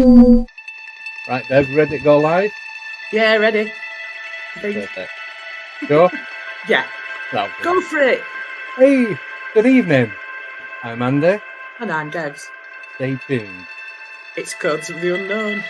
Right, Deb, ready to go live? Yeah, ready. I think. Perfect. Sure? Yeah. No. Go for it. Hey, good evening. I'm Andy. And I'm Debs. Stay tuned. It's Codes of the Unknown.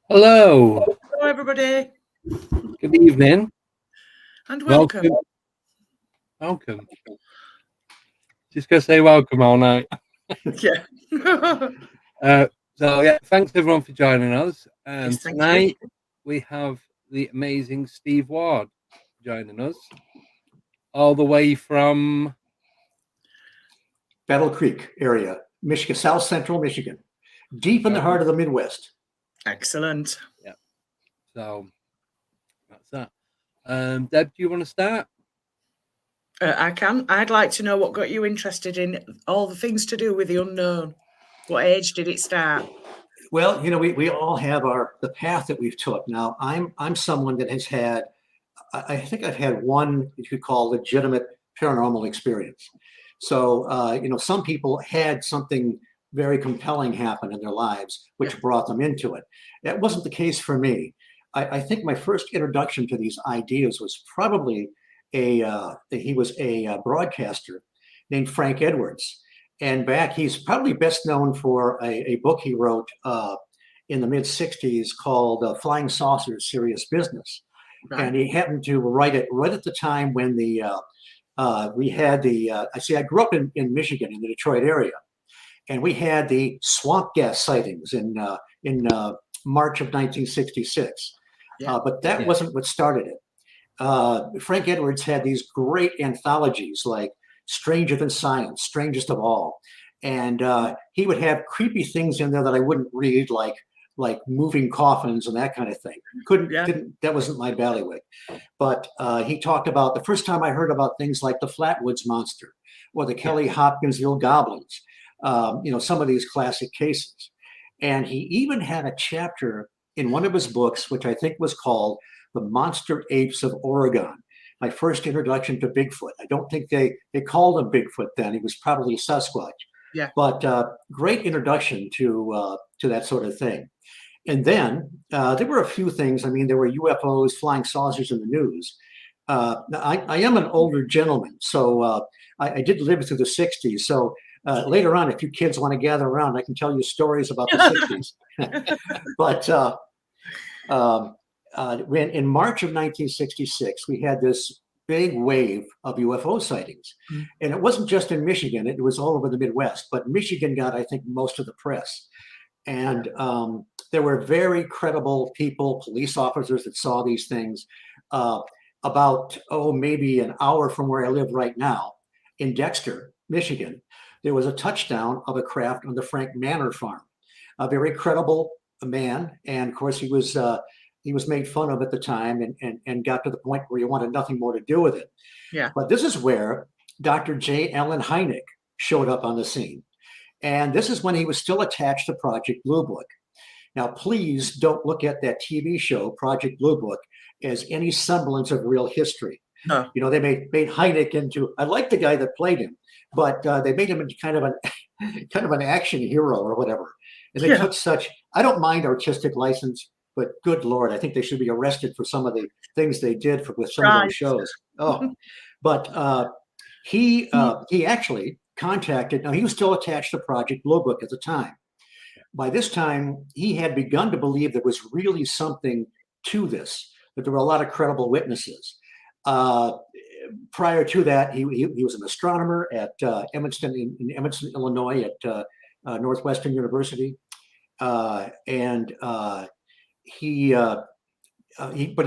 Hello. Hello, everybody. Good evening. And welcome. Welcome. Just going to say welcome all night. Yeah. So, yeah, thanks everyone for joining us. And Yes, thank tonight we have the amazing Steve Ward joining us all the way from Battle Creek area, Michigan, South Central Michigan, deep in the heart of the Midwest. Excellent. Yeah. So that's that. Deb, do you want to start? I can. I'd like to know what got you interested in all the things to do with the unknown. What age did it start? Well, you know, we all have the path that we've took. Now, I'm someone that has had, I think I've had one that you could call legitimate paranormal experience. So, you know, some people had something very compelling happen in their lives, which brought them into it. That wasn't the case for me. I think my first introduction to these ideas was probably he was a broadcaster named Frank Edwards. And he's probably best known for a book he wrote in the mid 60s called Flying Saucers, Serious Business. Right. And he happened to write it right at the time when we had I grew up in Michigan, in the Detroit area. And we had the swamp gas sightings in March of 1966. But that wasn't what started it. Frank Edwards had these great anthologies like Stranger Than Science, Strangest of All. And he would have creepy things in there that I wouldn't read, like moving coffins and that kind of thing. That wasn't my bailiwick. But he talked about, the first time I heard about things like the Flatwoods Monster or the Kelly Hopkinsville Goblins, you know, some of these classic cases. And he even had a chapter in one of his books, which I think was called The Monster Apes of Oregon. My first introduction to Bigfoot. I don't think they called him Bigfoot then. He was probably Sasquatch. Yeah. But great introduction to that sort of thing. And then there were a few things. I mean, there were UFOs, flying saucers in the news. I am an older gentleman, so I did live through the 60s. So later on, if you kids want to gather around, I can tell you stories about the 60s. But when in March of 1966, we had this big wave of UFO sightings. Mm. And it wasn't just in Michigan, it was all over the Midwest, but Michigan got, I think, most of the press. And there were very credible people, police officers that saw these things. About, maybe an hour from where I live right now, in Dexter, Michigan, there was a touchdown of a craft on the Frank Manor farm. A very credible man, and of course he was made fun of at the time, and got to the point where he wanted nothing more to do with it. Yeah. But this is where Dr. J. Allen Hynek showed up on the scene. And this is when he was still attached to Project Blue Book. Now, please don't look at that TV show, Project Blue Book, as any semblance of real history. No. You know, they made Hynek into, I like the guy that played him, but they made him into kind of an action hero or whatever. And they took such, I don't mind artistic license, but good Lord, I think they should be arrested for some of the things they did with some of those shows. Oh, but he actually contacted, now he was still attached to Project Blue Book at the time. By this time, he had begun to believe there was really something to this, that there were a lot of credible witnesses. Prior to that, he was an astronomer at Evanston, in Evanston, Illinois, at Northwestern University. But he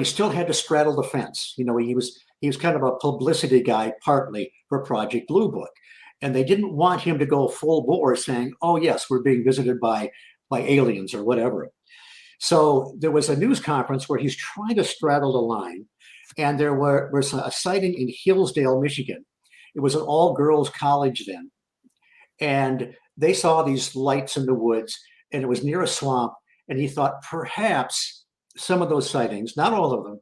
still had to straddle the fence. You know, he was kind of a publicity guy partly for Project Blue Book. And they didn't want him to go full bore saying, oh, yes, we're being visited by aliens or whatever. So there was a news conference where he's trying to straddle the line. And there was a sighting in Hillsdale, Michigan. It was an all-girls college then. And they saw these lights in the woods, and it was near a swamp. And he thought perhaps some of those sightings, not all of them,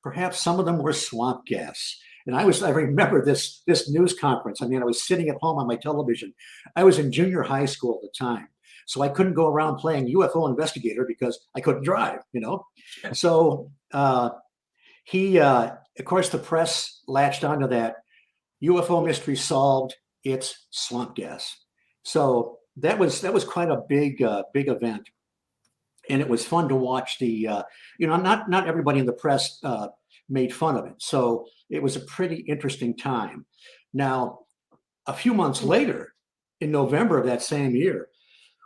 perhaps some of them were swamp gas. And I remember this news conference. I mean, I was sitting at home on my television. I was in junior high school at the time. So I couldn't go around playing UFO investigator because I couldn't drive, you know? So he, of course, the press latched onto that. UFO mystery solved, it's swamp gas. So that was quite a big event. And it was fun to watch not everybody in the press made fun of it. So it was a pretty interesting time. Now, a few months later, in November of that same year,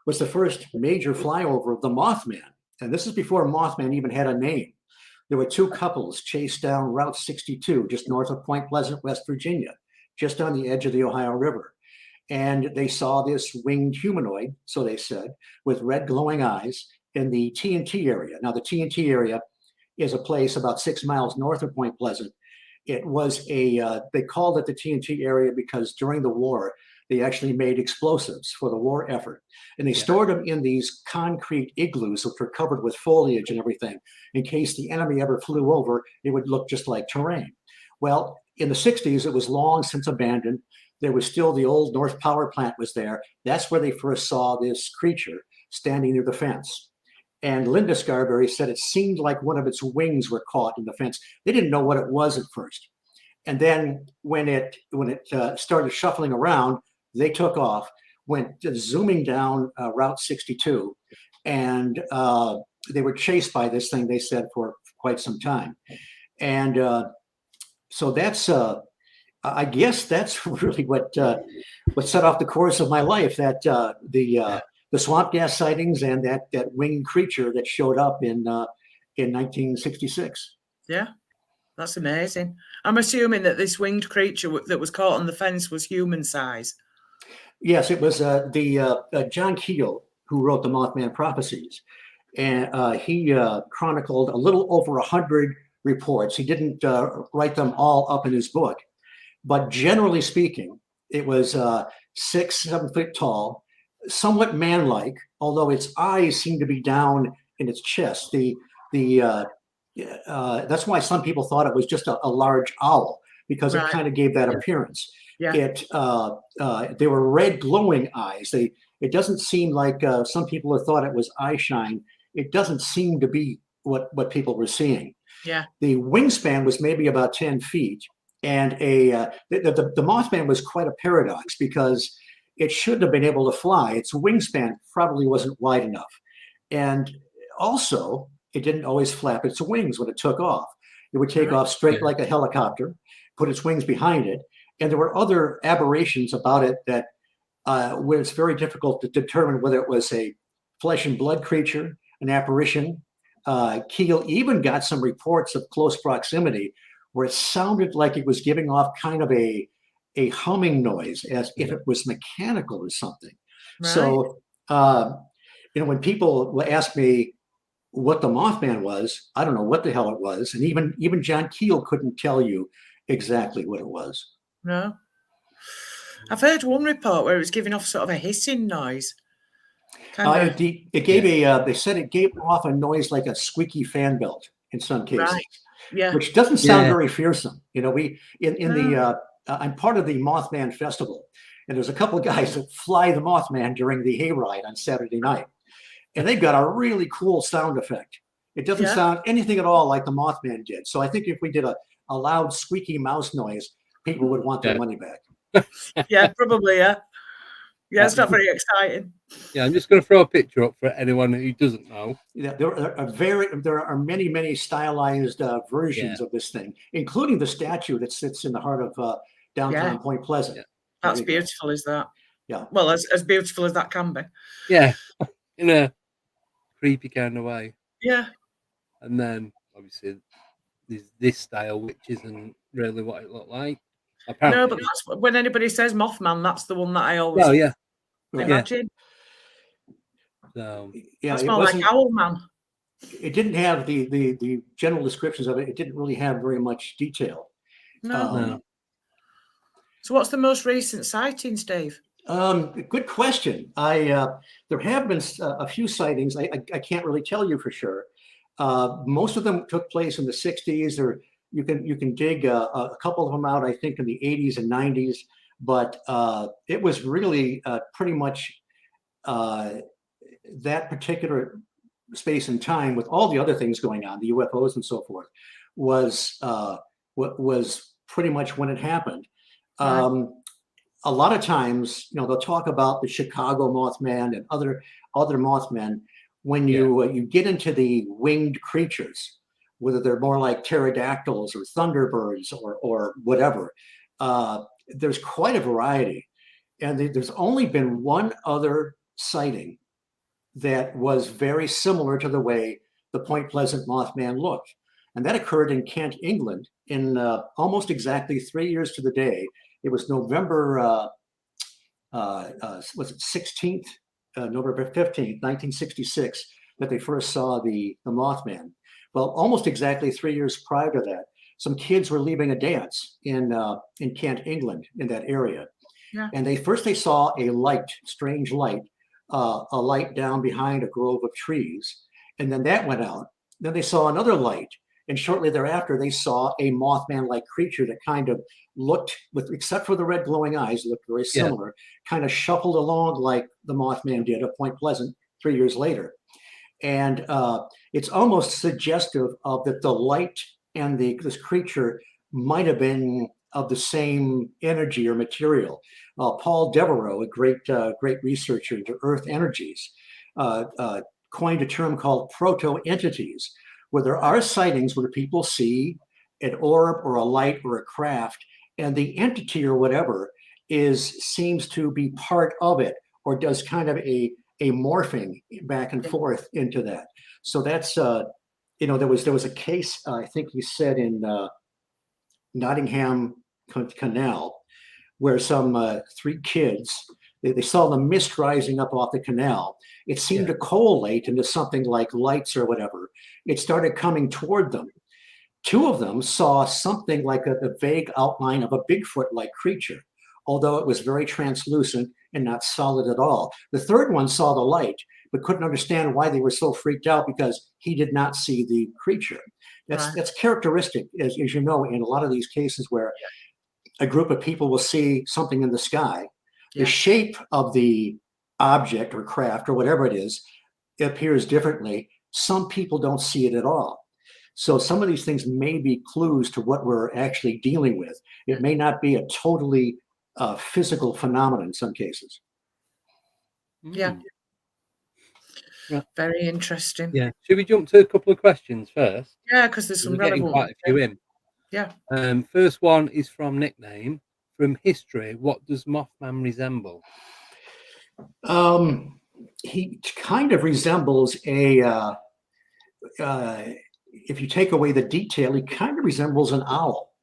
was the first major flyover of the Mothman. And this is before Mothman even had a name. There were two couples chased down Route 62, just north of Point Pleasant, West Virginia, just on the edge of the Ohio River. And they saw this winged humanoid, so they said, with red glowing eyes in the TNT area. Now, the TNT area is a place about 6 miles north of Point Pleasant. It was they called it the TNT area because during the war, they actually made explosives for the war effort. And they stored them in these concrete igloos, which were covered with foliage and everything. In case the enemy ever flew over, it would look just like terrain. Well, in the 60s, it was long since abandoned. There was still the old North Power Plant was there. That's where they first saw this creature standing near the fence. And Linda Scarberry said it seemed like one of its wings were caught in the fence. They didn't know what it was at first. And then when it started shuffling around, they took off, went zooming down Route 62, and they were chased by this thing, they said, for quite some time. And so that's, I guess that's really what set off the course of my life, that the swamp gas sightings and that winged creature that showed up in 1966. Yeah, that's amazing. I'm assuming that this winged creature that was caught on the fence was human size. Yes, it was John Keel who wrote the Mothman Prophecies, and he chronicled a little over 100 reports. He didn't write them all up in his book, but generally speaking, it was 6-7 feet tall, somewhat man-like, although its eyes seemed to be down in its chest. That's why some people thought it was just a large owl, because it kind of gave that appearance. Yeah. They were red glowing eyes. It doesn't seem like some people have thought it was eye shine. It doesn't seem to be what people were seeing. Yeah. The wingspan was maybe about 10 feet. And the Mothman was quite a paradox, because it shouldn't have been able to fly. Its wingspan probably wasn't wide enough. And also, it didn't always flap its wings when it took off. It would take off straight like a helicopter, put its wings behind it. And there were other aberrations about it that where it's very difficult to determine whether it was a flesh and blood creature, an apparition. Keel even got some reports of close proximity where it sounded like it was giving off kind of a humming noise as if it was mechanical or something. Right. So, when people ask me what the Mothman was, I don't know what the hell it was. And even John Keel couldn't tell you exactly what it was. No. I've heard one report where it was giving off sort of a hissing noise. It gave they said it gave off a noise like a squeaky fan belt in some cases. Right. Yeah. Which doesn't sound very fearsome. I'm part of the Mothman Festival, and there's a couple of guys that fly the Mothman during the hayride on Saturday night, and they've got a really cool sound effect. It doesn't sound anything at all like the Mothman did. So I think if we did a loud squeaky mouse noise, people would want their money back. Yeah, probably. Yeah, it's not very exciting. Yeah, I'm just going to throw a picture up for anyone who doesn't know. Yeah, there are many stylized versions of this thing, including the statue that sits in the heart of downtown Point Pleasant. Yeah. That's beautiful, is that? Yeah. Well, as beautiful as that can be. Yeah, in a creepy kind of way. Yeah. And then obviously there's this style, which isn't really what it looked like. Apparently. No, but that's when anybody says Mothman, that's the one that I always imagine. So that's more like Owlman. It didn't have the general descriptions of it. It didn't really have very much detail. No. So what's the most recent sighting, Steve? Good question. There have been a few sightings. I can't really tell you for sure. Most of them took place in the 60s, or you can dig a couple of them out, I think, in the 80s and 90s. But it was really pretty much that particular space and time, with all the other things going on, the UFOs and so forth, was pretty much when it happened. A lot of times, they'll talk about the Chicago Mothman and other Mothmen. When you get into the winged creatures, whether they're more like pterodactyls or thunderbirds or whatever, there's quite a variety. And there's only been one other sighting that was very similar to the way the Point Pleasant Mothman looked. And that occurred in Kent, England, in almost exactly 3 years to the day. It was November 16th, November 15th, 1966, that they first saw the Mothman. Well, almost exactly 3 years prior to that, some kids were leaving a dance in Kent, England, in that area. Yeah. And they saw a light, strange light, a light down behind a grove of trees. And then that went out. Then they saw another light. And shortly thereafter, they saw a Mothman-like creature that kind of looked, except for the red glowing eyes, looked very similar, kind of shuffled along like the Mothman did at Point Pleasant 3 years later. And it's almost suggestive of that the light and this creature might have been of the same energy or material. Paul Devereaux, a great researcher into Earth energies, coined a term called proto-entities, where there are sightings where people see an orb or a light or a craft, and the entity or whatever seems to be part of it, or does kind of a morphing back and forth into that. So that's there was a case, I think he said, in Nottingham Canal, where some 3 kids, they saw the mist rising up off the canal. It seemed to collate into something like lights or whatever. It started coming toward them. 2 of them saw something like a vague outline of a Bigfoot-like creature, although it was very translucent and not solid at all. The 3rd one saw the light, but couldn't understand why they were so freaked out, because he did not see the creature. That's characteristic, as you know, in a lot of these cases where a group of people will see something in the sky. The shape of the object or craft or whatever it is, it appears differently. Some people don't see it at all. So some of these things may be clues to what we're actually dealing with. It may not be a totally physical phenomenon in some cases. Yeah. Right. Very interesting. Yeah. Should we jump to a couple of questions first? Yeah, because there's some We're getting relevant quite ones. a few in. Yeah. First one is from Nickname. From history, what does Mothman resemble? He kind of resembles a, if you take away the detail, he kind of resembles an owl.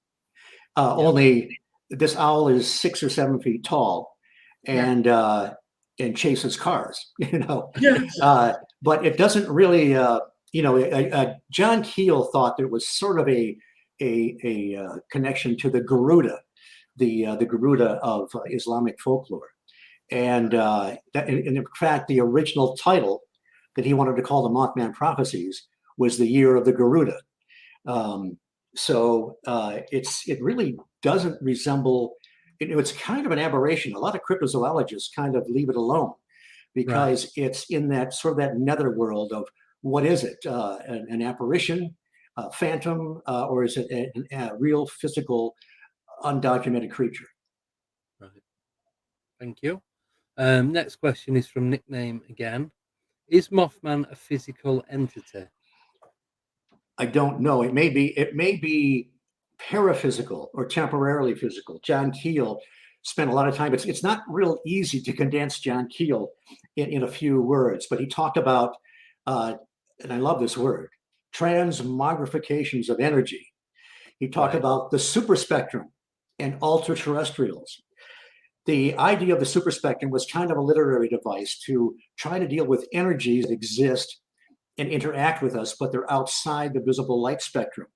Only this owl is 6 or 7 feet tall, and chases cars. But it doesn't really. John Keel thought there was sort of a connection to the Garuda, the Garuda of Islamic folklore, and in fact, the original title that he wanted to call the Mothman prophecies was the Year of the Garuda. It really doesn't resemble. It's kind of an aberration. A lot of cryptozoologists kind of leave it alone because it's in that sort of that netherworld of what is it? An apparition, a phantom, or is it a real physical, undocumented creature? Right. Thank you. Next question is from Nickname again. Is Mothman a physical entity? I don't know. It may be paraphysical or temporarily physical. John Keel spent a lot of time. It's not real easy to condense John Keel in a few words, but he talked about, and I love this word, transmogrifications of energy. He talked about the superspectrum and ultra-terrestrials. The idea of the superspectrum was kind of a literary device to try to deal with energies that exist and interact with us, but they're outside the visible light spectrum.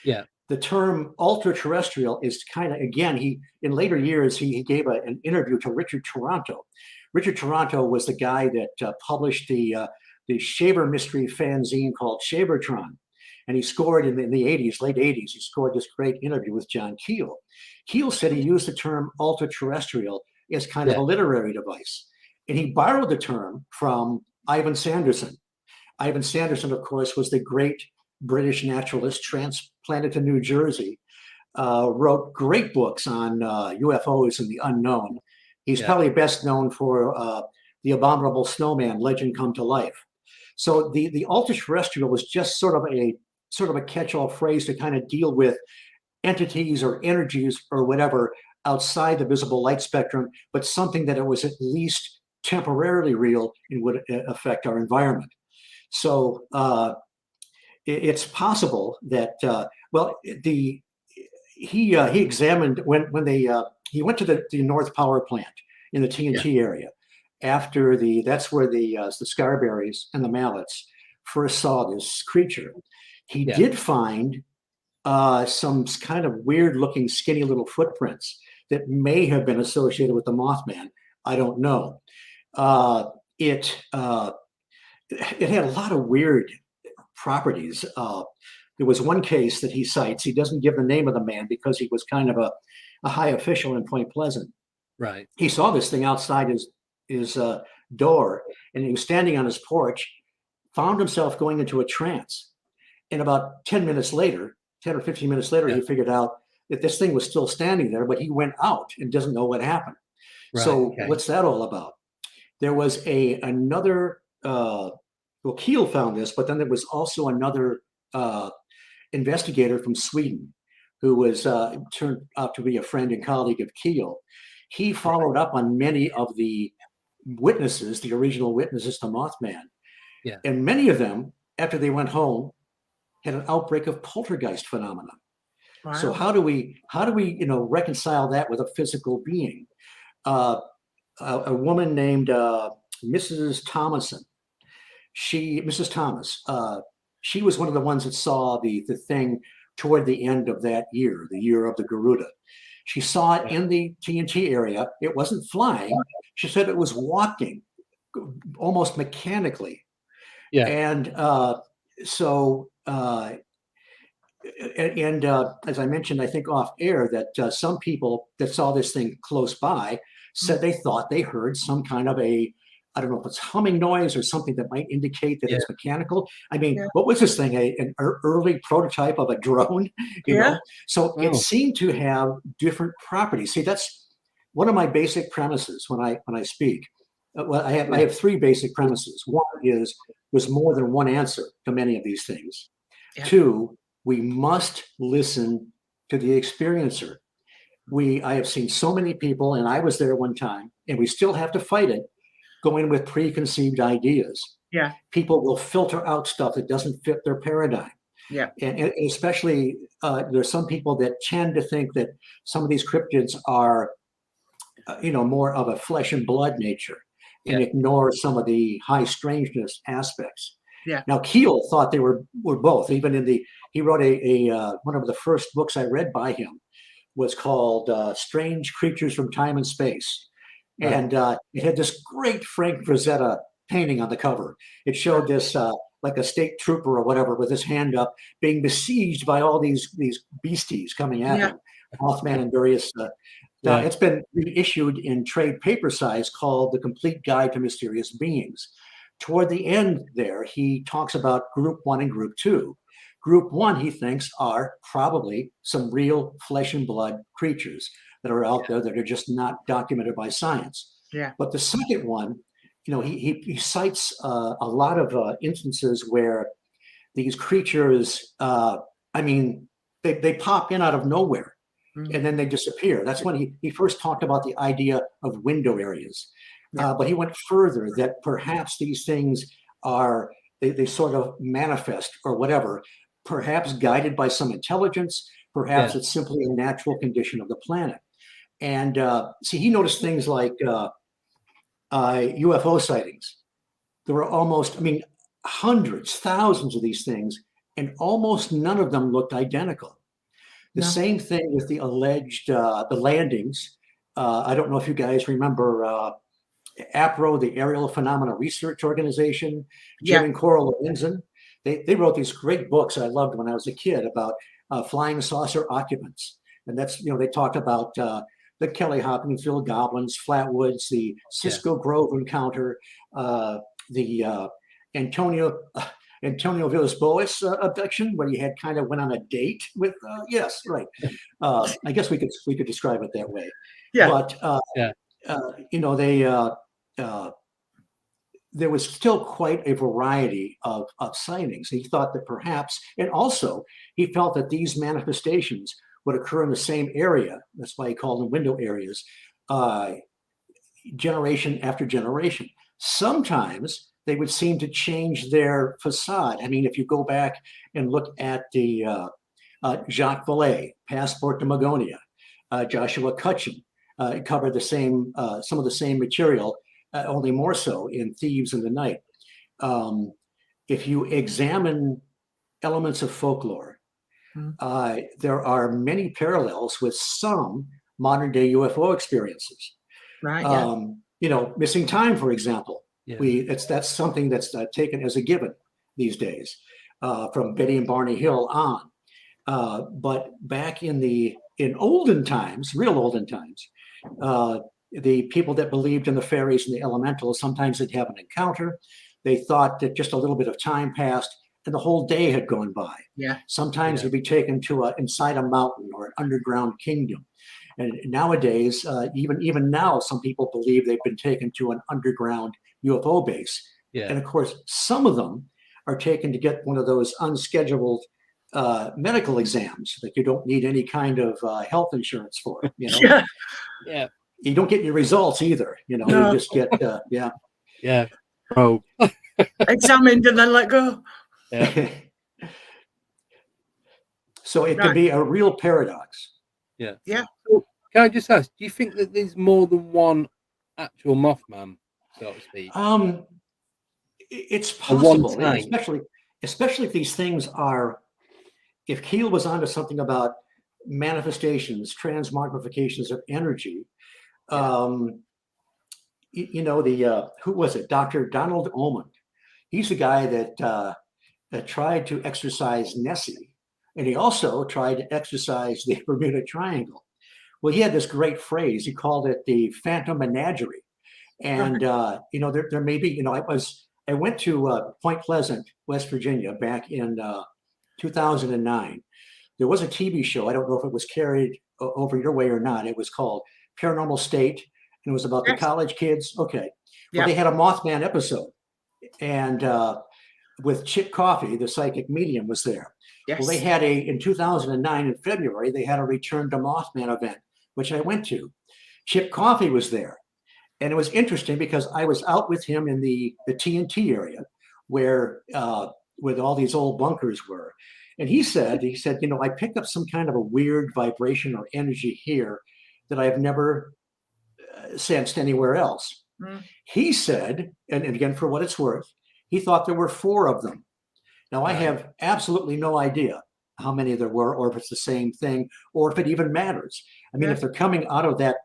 Yeah. The term ultra-terrestrial is kind of, again, in later years, he gave an interview to Richard Toronto. Richard Toronto was the guy that published the Shaver mystery fanzine called Shavertron. And he scored in the 80s, late 80s, he scored this great interview with John Keel. Keel said he used the term ultra-terrestrial as kind of a literary device. And he borrowed the term from Ivan Sanderson. Ivan Sanderson, of course, was the great British naturalist transplanted to New Jersey, wrote great books on UFOs and the unknown. He's probably best known for The Abominable Snowman, Legend Come to Life. So the ultra-terrestrial was just sort of a catch-all phrase to kind of deal with entities or energies or whatever outside the visible light spectrum, but something that it was at least temporarily real and would affect our environment. So it's possible that he examined when he went to the North Power Plant in the TNT area after that's where the Scarberries and the Mallets first saw this creature. He did find some kind of weird looking skinny little footprints that may have been associated with the Mothman. I don't know. It had a lot of weird properties. There was one case that he cites. He doesn't give the name of the man because he was kind of a high official in Point Pleasant. Right. He saw this thing outside his door, and he was standing on his porch, found himself going into a trance. And about 10 or 15 minutes later, he figured out that this thing was still standing there, but he went out and doesn't know what happened. Right, so what's that all about? There was another, Keel found this, but then there was also another investigator from Sweden who was turned out to be a friend and colleague of Keel. He followed up on many of the witnesses, the original witnesses to Mothman. Yeah. And many of them, after they went home, had an outbreak of poltergeist phenomenon. Wow. So how do we reconcile that with a physical being? A woman named Mrs. Thomason. Mrs. Thomas. She was one of the ones that saw the thing toward the end of that year, the year of the Garuda. She saw it in the TNT area. It wasn't flying. She said it was walking almost mechanically. Yeah. And as I mentioned, I think off air, that some people that saw this thing close by said they thought they heard some kind of I don't know if it's humming noise or something that might indicate that it's mechanical. I mean, what was this thing? An early prototype of a drone? You know? So it seemed to have different properties. See, that's one of my basic premises when I speak. Well, I have three basic premises. One is there's more than one answer to many of these things. Yeah. Two, we must listen to the experiencer. I have seen so many people, and I was there one time, and we still have to fight it, go in with preconceived ideas. Yeah. People will filter out stuff that doesn't fit their paradigm. Yeah. And especially there's some people that tend to think that some of these cryptids are, more of a flesh and blood nature, and ignore some of the high strangeness aspects. Yeah. Now Keel thought they were both. Even he wrote one of the first books I read by him was called Strange Creatures from Time and Space. And it had this great Frank Frazetta painting on the cover. It showed this like a state trooper or whatever with his hand up being besieged by all these beasties coming at him, Mothman and various. Now, it's been reissued in trade paper size called The Complete Guide to Mysterious Beings. Toward the end there, he talks about group 1 and group 2. Group 1, he thinks, are probably some real flesh and blood creatures that are out there that are just not documented by science. Yeah. But the second one, he cites a lot of instances where these creatures, they pop in out of nowhere and then they disappear. That's when he first talked about the idea of window areas. But he went further that perhaps these things are, they sort of manifest or whatever, perhaps guided by some intelligence, perhaps it's simply a natural condition of the planet. And he noticed things like UFO sightings. There were almost, hundreds, thousands of these things, and almost none of them looked identical. The same thing with the alleged, the landings. I don't know if you guys remember APRO, the Aerial Phenomena Research Organization, Jim and Coral Lorenzen. They wrote these great books I loved when I was a kid about flying saucer occupants. And that's, they talked about the Kelly Hopkinsville goblins, Flatwoods, the Cisco Grove encounter, the Antonio Villas-Boas abduction, where you had kind of went on a date with. Yes, right. I guess we could describe it that way. Yeah. But there was still quite a variety of sightings. He thought that perhaps, and also he felt that these manifestations would occur in the same area. That's why he called them window areas, generation after generation. Sometimes they would seem to change their facade. If you go back and look at the Jacques Vallee, Passport to Magonia, Joshua Cutchin, covered the same, some of the same material, only more so in Thieves in the Night. If you examine elements of folklore, there are many parallels with some modern day UFO experiences. Right. Missing time, for example. That's something that's taken as a given these days, from Betty and Barney Hill on. But back in olden times, real olden times, the people that believed in the fairies and the elementals, sometimes they'd have an encounter. They thought that just a little bit of time passed and the whole day had gone by. Yeah. Sometimes they'd be taken to inside a mountain or an underground kingdom. And nowadays, even now, some people believe they've been taken to an underground UFO base. And of course, some of them are taken to get one of those unscheduled medical exams that you don't need any kind of health insurance for. You don't get your results either. You just get probe examined and then let go. So it can be a real paradox. Yeah. So can I just ask, do you think that there's more than one actual Mothman, so to speak? It's possible, especially if these things are. If Keel was onto something about manifestations, transmogrifications of energy, who was it? Dr. Donald Oman. He's the guy that tried to exorcise Nessie, and he also tried to exorcise the Bermuda Triangle. Well, he had this great phrase. He called it the Phantom Menagerie. And there may be. I went to Point Pleasant, West Virginia, back in 2009. There was a TV show. I don't know if it was carried over your way or not. It was called Paranormal State, and it was about the college kids. Okay. Well, they had a Mothman episode, and with Chip Coffey, the psychic medium, was there. Yes. Well, they had in 2009 in February, they had a Return to Mothman event, which I went to. Chip Coffey was there. And it was interesting because I was out with him in the TNT area where all these old bunkers were. And he said, I picked up some kind of a weird vibration or energy here that I've never sensed anywhere else. Mm. He said, and again, for what it's worth, he thought there were 4 of them. Now, I have absolutely no idea how many there were, or if it's the same thing, or if it even matters. I mean, if they're coming out of that,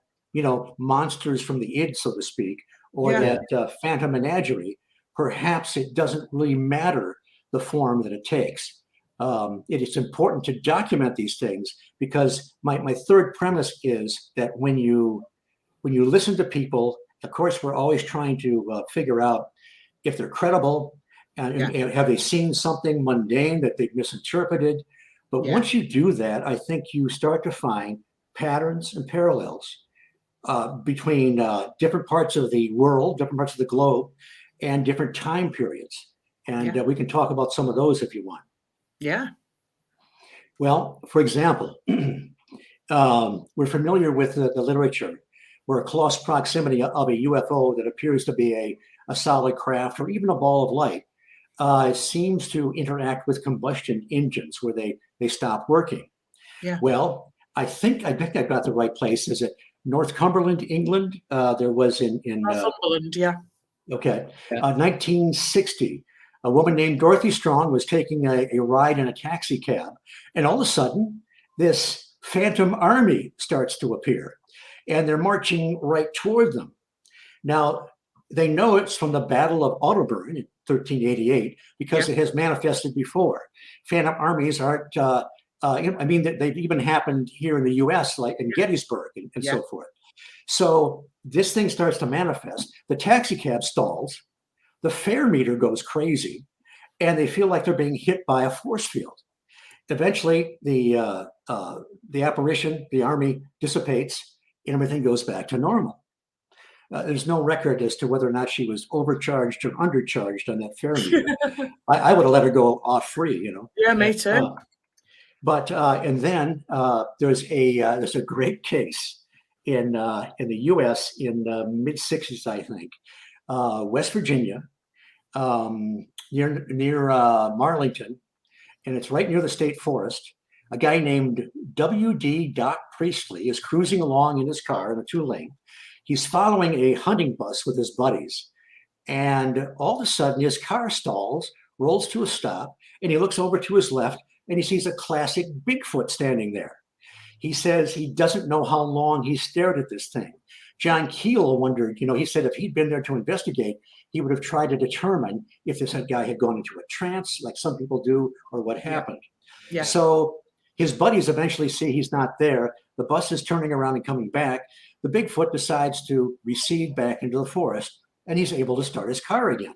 monsters from the id, so to speak, or that phantom menagerie, perhaps it doesn't really matter the form that it takes. It is important to document these things because my third premise is that when you listen to people, of course, we're always trying to figure out if they're credible and have they seen something mundane that they've misinterpreted. But once you do that, I think you start to find patterns and parallels between different parts of the world, different parts of the globe, and different time periods. And we can talk about some of those if you want. Yeah. Well, for example, we're familiar with the literature where a close proximity of a UFO that appears to be a solid craft or even a ball of light seems to interact with combustion engines where they stop working. Yeah. Well, I think I've got the right place. Is it Northumberland, England? There was in Northumberland, Okay. 1960, a woman named Dorothy Strong was taking a ride in a taxi cab, and all of a sudden, this phantom army starts to appear, and they're marching right toward them. Now, they know it's from the Battle of Otterburn in 1388 because it has manifested before. Phantom armies aren't, they've even happened here in the US, like in Gettysburg and so forth. So this thing starts to manifest. The taxi cab stalls, the fare meter goes crazy, and they feel like they're being hit by a force field. Eventually, the apparition, the army dissipates, and everything goes back to normal. There's no record as to whether or not she was overcharged or undercharged on that fare meter. I would have let her go off free, Yeah, me too. But and then there's a great case in the U.S. in the mid '60s, I think, West Virginia, near Marlington, and it's right near the state forest. A guy named W.D. Doc Priestley is cruising along in his car in a 2-lane. He's following a hunting bus with his buddies, and all of a sudden his car stalls, rolls to a stop, and he looks over to his left, and he sees a classic Bigfoot standing there. He says he doesn't know how long he stared at this thing. John Keel wondered, he said if he'd been there to investigate, he would have tried to determine if this guy had gone into a trance, like some people do, or what happened. Yeah. So his buddies eventually see he's not there. The bus is turning around and coming back. The Bigfoot decides to recede back into the forest, and he's able to start his car again.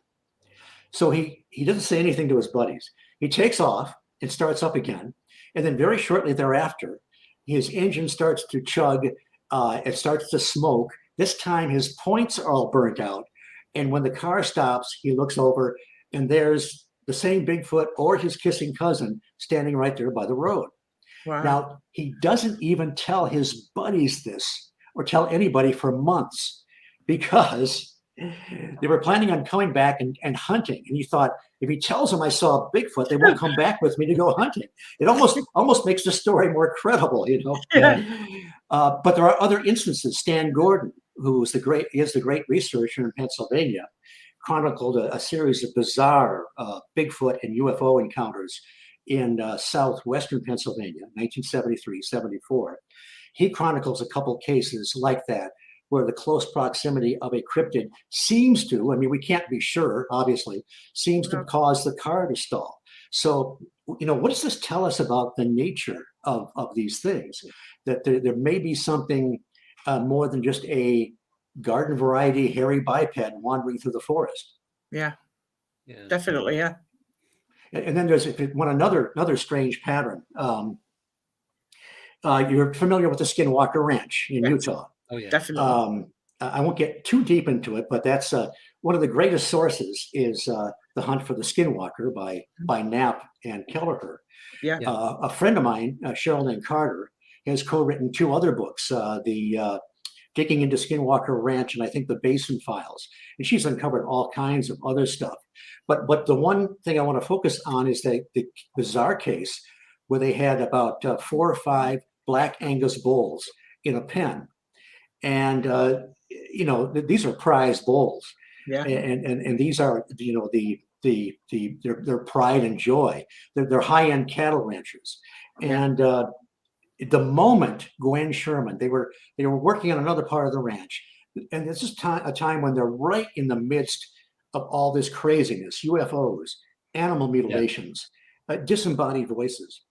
So he doesn't say anything to his buddies. He takes off and starts up again. And then very shortly thereafter, his engine starts to chug. It starts to smoke. This time his points are all burnt out. And when the car stops, he looks over, and there's the same Bigfoot or his kissing cousin standing right there by the road. Wow. Now, he doesn't even tell his buddies this or tell anybody for months because they were planning on coming back and hunting. And he thought, if he tells them I saw a Bigfoot, they won't come back with me to go hunting. It almost makes the story more credible, Yeah. But there are other instances. Stan Gordon, who is the great researcher in Pennsylvania, chronicled a series of bizarre Bigfoot and UFO encounters in southwestern Pennsylvania, 1973, 74. He chronicles a couple cases like that, where the close proximity of a cryptid seems to, we can't be sure, obviously, seems to cause the car to stall. So, what does this tell us about the nature of these things? That there may be something more than just a garden variety hairy biped wandering through the forest. Yeah. Definitely, yeah. And then there's another strange pattern. You're familiar with the Skinwalker Ranch in Utah. Oh, yeah. Definitely. I won't get too deep into it, but that's one of the greatest sources is The Hunt for the Skinwalker by Knapp and Kelleher. Yeah. A friend of mine, Cheryl Lynn Carter, has co-written 2 other books, the Digging into Skinwalker Ranch and I think the Basin Files. And she's uncovered all kinds of other stuff. But the one thing I want to focus on is the bizarre case where they had about 4 or 5 black Angus bulls in a pen. And, these are prize bulls. Yeah. And these are, their pride and joy. They're high-end cattle ranchers. And the moment Gwen Sherman, they were working on another part of the ranch, and this is a time when they're right in the midst of all this craziness, UFOs, animal mutilations, disembodied voices.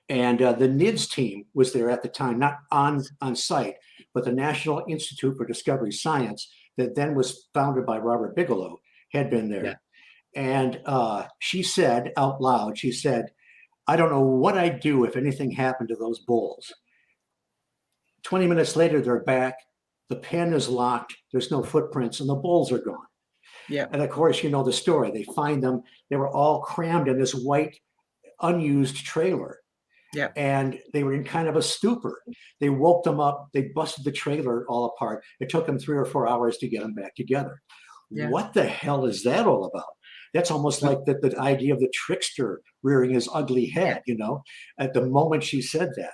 And the N.I.D.S team was there at the time, not on site, but the National Institute for Discovery Science, that then was founded by Robert Bigelow, had been there. Yeah. And she said out loud, she said, I don't know what I'd do if anything happened to those bulls. 20 minutes later, they're back. The pen is locked. There's no footprints, and the bulls are gone. Yeah. And of course, you know the story. They find them. They were all crammed in this white, unused trailer. Yeah. And they were in kind of a stupor. They woke them up. They busted the trailer all apart. It took them 3 or 4 hours to get them back together. Yeah. What the hell is that all about? That's almost like the idea of the trickster rearing his ugly head, at the moment she said that.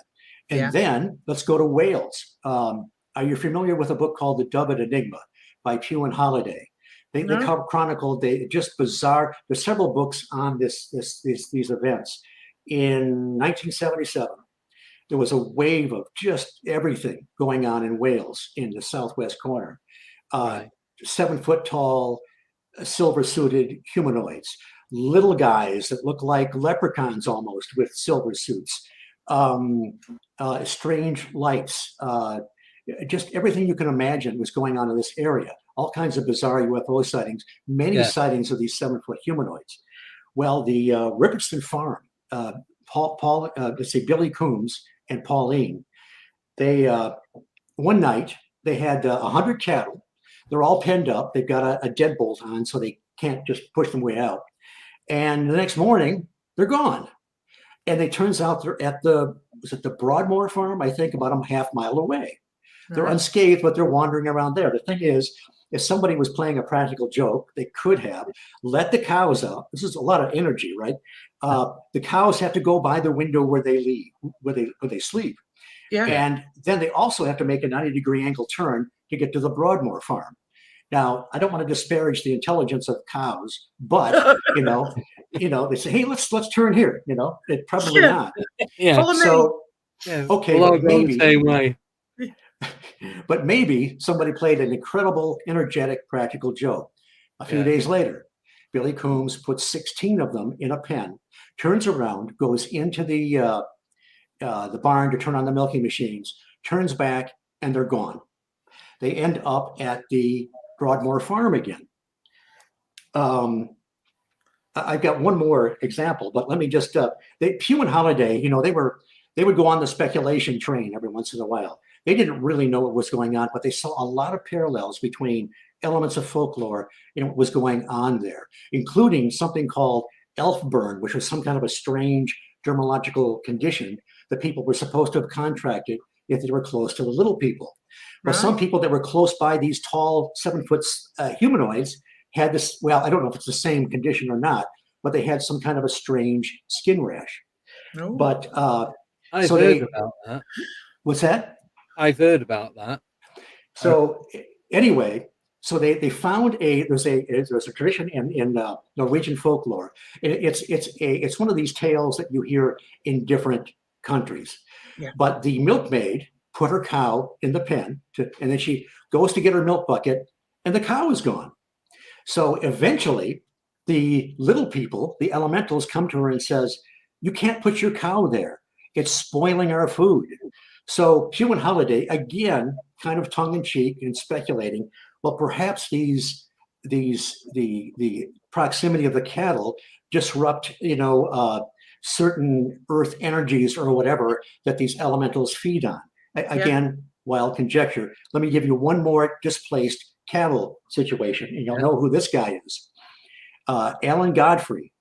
And then let's go to Wales. Are you familiar with a book called The Dubbed Enigma by Pugh and Holliday? They chronicled just bizarre. There's several books on these events. In 1977, there was a wave of just everything going on in Wales in the southwest corner. 7 foot tall, silver-suited humanoids, little guys that look like leprechauns almost with silver suits, strange lights, just everything you can imagine was going on in this area. All kinds of bizarre UFO sightings, many sightings of these 7-foot humanoids. Well, the Rippertston farm, Billy Coombs and Pauline, they one night they had 100 cattle. They're all penned up. They've got a deadbolt on, so they can't just push them way out. And the next morning, they're gone. And it turns out they're at the Broadmoor farm, I think, about a half mile away. They're unscathed, but they're wandering around there. The thing is, if somebody was playing a practical joke, they could have let the cows out. This is a lot of energy, right? The cows have to go by the window where they sleep. Yeah. And then they also have to make a 90-degree angle turn to get to the Broadmoor farm. Now, I don't want to disparage the intelligence of cows, but they say, "Hey, let's turn here." It probably not. Yeah. So, okay, well, but maybe, the same way. But maybe somebody played an incredible, energetic, practical joke. A few days later, Billy Coombs puts 16 of them in a pen, turns around, goes into the barn to turn on the milking machines, turns back, and they're gone. They end up at the Broadmoor farm again. I've got one more example, but let me just, Pugh and Holliday, they would go on the speculation train every once in a while. They didn't really know what was going on, but they saw a lot of parallels between elements of folklore and what was going on there, including something called elf burn, which was some kind of a strange dermatological condition that people were supposed to have contracted if they were close to the little people. Well, some people that were close by these tall 7-foot humanoids had this, well, I don't know if it's the same condition or not, but they had some kind of a strange skin rash. Oh. But I've heard about that. What's that? I've heard about that. So anyway, so they found there's a tradition in Norwegian folklore. It's one of these tales that you hear in different countries. Yeah. But the milkmaid put her cow in the pen, and then she goes to get her milk bucket, and the cow is gone. So eventually, the little people, the elementals, come to her and says, "You can't put your cow there. It's spoiling our food." So Pugh and Holliday, again, kind of tongue-in-cheek and speculating, well, perhaps the proximity of the cattle disrupt, certain earth energies or whatever that these elementals feed on. Again, wild conjecture. Let me give you one more displaced cattle situation, and you'll know who this guy is. Alan Godfrey,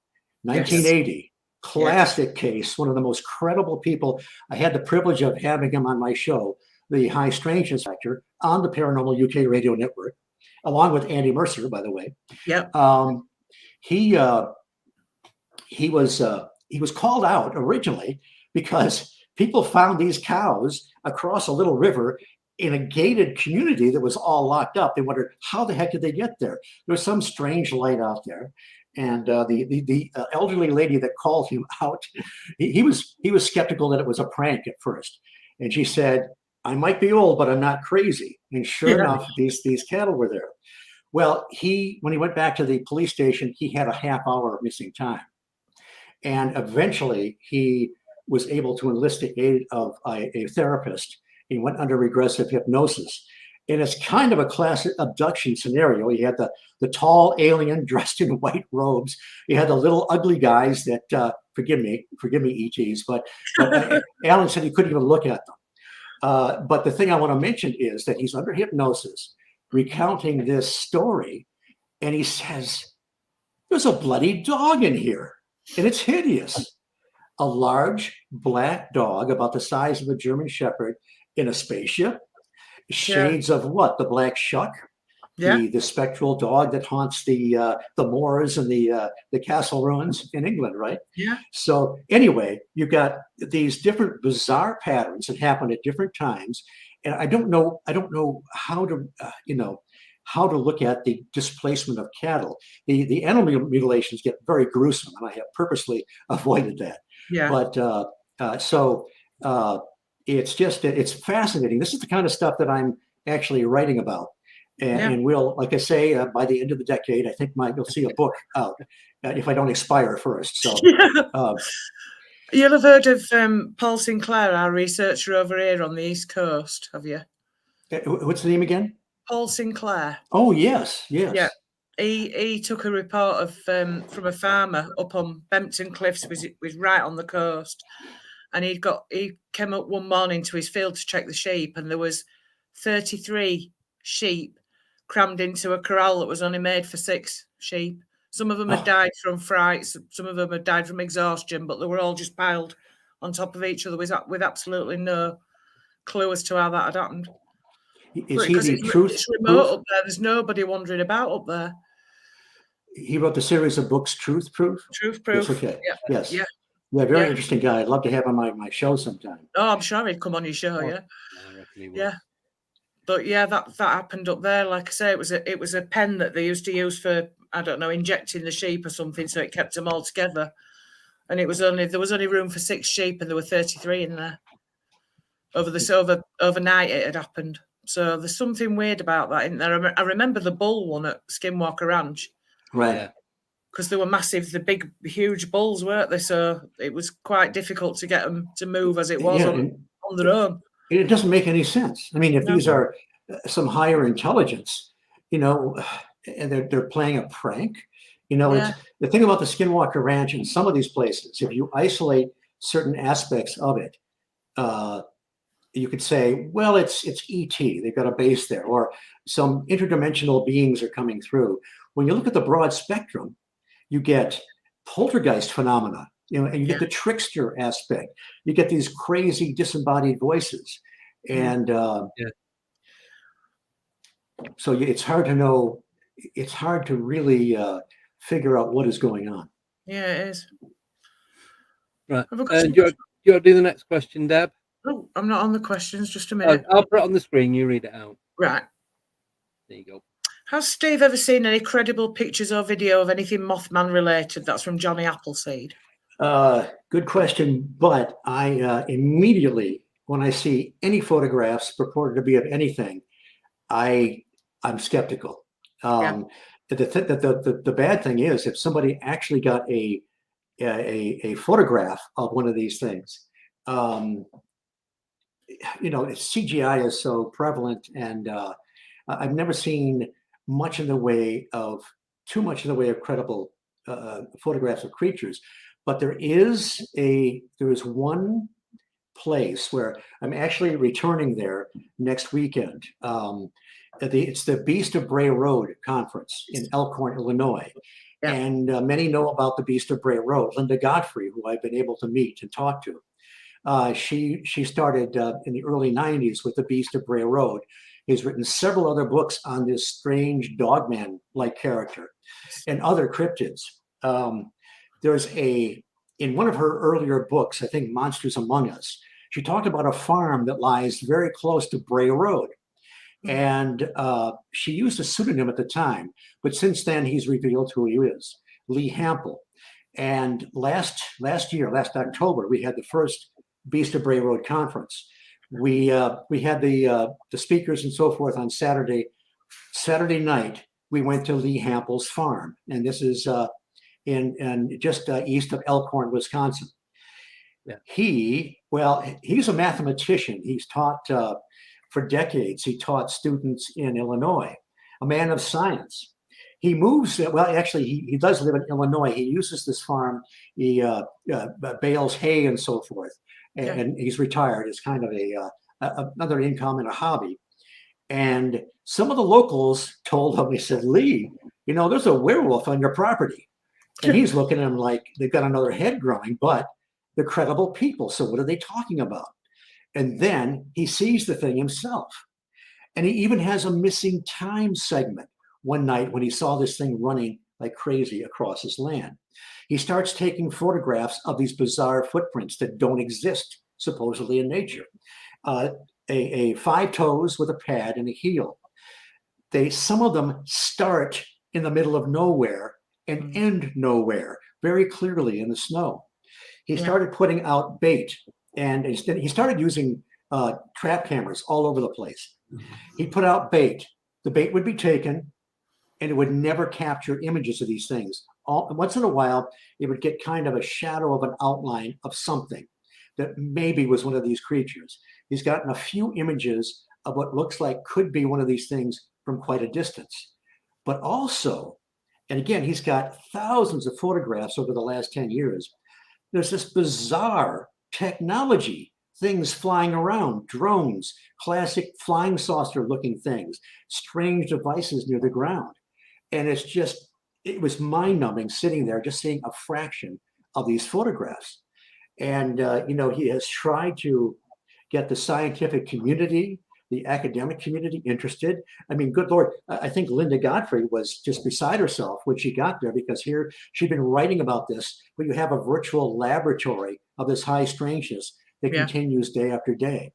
1980. Classic case, one of the most credible people. I had the privilege of having him on my show, the High Strangeness Factor, on the Paranormal UK radio network, along with Andy Mercer, by the way. He was called out originally because people found these cows across a little river in a gated community that was all locked up. They wondered, how the heck did they get there? There was some strange light out there. And the elderly lady that called him out, he was skeptical that it was a prank at first. And she said, I might be old, but I'm not crazy. And sure enough, these cattle were there. Well, when he went back to the police station, he had a half hour of missing time. And eventually he was able to enlist the aid of a therapist. He went under regressive hypnosis. And it's kind of a classic abduction scenario. You had the tall alien dressed in white robes. You had the little ugly guys that, forgive me, ETs, but Alan said he couldn't even look at them. But the thing I want to mention is that he's under hypnosis, recounting this story, and he says, there's a bloody dog in here, and it's hideous. A large black dog about the size of a German Shepherd in a spaceship. Shades of what? The black shuck, the spectral dog that haunts the moors and the castle ruins in England, right? Yeah. So anyway, you've got these different bizarre patterns that happen at different times, and I don't know how to how to look at the displacement of cattle. The animal mutilations get very gruesome, and I have purposely avoided that. Yeah. But it's fascinating. This is the kind of stuff that I'm actually writing about. And we'll, like I say, by the end of the decade, I think you'll see a book out if I don't expire first. So you'll have heard of Paul Sinclair, our researcher over here on the East Coast, have you? What's the name again? Paul Sinclair. Oh, yes. Yeah. He took a report of from a farmer up on Bempton Cliffs, was right on the coast. And he came up one morning to his field to check the sheep, and there was 33 sheep crammed into a corral that was only made for 6 sheep. Some of them had died from frights, some of them had died from exhaustion, but they were all just piled on top of each other with absolutely no clue as to how that had happened. Because it's remote up there. There's nobody wandering about up there. He wrote the series of books, Truth Proof? Truth Proof. Yes, okay. Yeah. Yes. Yeah. Yeah, very interesting guy. I'd love to have him on my show sometime. Oh, I'm sure he'd come on your show, I reckon he will. Yeah. But yeah, that happened up there. Like I say, it was a pen that they used to use for, I don't know, injecting the sheep or something, so it kept them all together. And there was only room for 6 sheep, and there were 33 in there. Overnight it had happened. So there's something weird about that, isn't there? I remember the bull one at Skinwalker Ranch. Right. Yeah. Because they were massive, the big, huge bulls, weren't they? So it was quite difficult to get them to move as it was on their own. It doesn't make any sense. I mean, if these are some higher intelligence, and they're playing a prank, it's the thing about the Skinwalker Ranch and some of these places, if you isolate certain aspects of it, you could say, well, it's ET. They've got a base there, or some interdimensional beings are coming through. When you look at the broad spectrum, you get poltergeist phenomena, and you get the trickster aspect. You get these crazy disembodied voices, and so it's hard to know. It's hard to really figure out what is going on. Yeah, it is. Right. You do the next question, Deb? Oh, I'm not on the questions. Just a minute. I'll put it on the screen. You read it out. Right. There you go. Has Steve ever seen any credible pictures or video of anything Mothman related? That's from Johnny Appleseed. Good question, but I immediately, when I see any photographs purported to be of anything, I'm skeptical. The bad thing is, if somebody actually got a photograph of one of these things, CGI is so prevalent, and I've never seen too much in the way of credible photographs of creatures. But there is one place where I'm actually returning there next weekend. It's the Beast of Bray Road conference in Elkhorn, Illinois. Yeah. And many know about the Beast of Bray Road. Linda Godfrey, who I've been able to meet and talk to, she started in the early 90s with the Beast of Bray Road. He's written several other books on this strange dogman-like character and other cryptids. In one of her earlier books, I think Monsters Among Us, she talked about a farm that lies very close to Bray Road. And she used a pseudonym at the time, but since then he's revealed who he is, Lee Hampel. And last October, we had the first Beast of Bray Road conference. We had the speakers and so forth on Saturday night. We went to Lee Hampel's farm, and this is in just east of Elkhorn, Wisconsin. Yeah. He's a mathematician. He's taught for decades. He taught students in Illinois, a man of science. He moves, he does live in Illinois. He uses this farm. He bales hay and so forth. And he's retired. It's kind of another income and a hobby. And some of the locals told him, he said, Lee, there's a werewolf on your property. And he's looking at him like they've got another head growing, but they're credible people. So what are they talking about? And then he sees the thing himself. And he even has a missing time segment one night when he saw this thing running like crazy across his land. He starts taking photographs of these bizarre footprints that don't exist, supposedly in nature. A 5 toes with a pad and a heel. Some of them start in the middle of nowhere and end nowhere, very clearly in the snow. He started putting out bait, and he started using trap cameras all over the place. He put out bait. The bait would be taken, and it would never capture images of these things. Once in a while, it would get kind of a shadow of an outline of something that maybe was one of these creatures. He's gotten a few images of what looks like could be one of these things from quite a distance. But also, and again, he's got thousands of photographs over the last 10 years. There's this bizarre technology, things flying around, drones, classic flying saucer looking things, strange devices near the ground. And it was mind numbing sitting there, just seeing a fraction of these photographs. And, he has tried to get the scientific community, the academic community interested. I mean, good Lord, I think Linda Godfrey was just beside herself when she got there, because here she'd been writing about this, but you have a virtual laboratory of this high strangeness that continues day after day.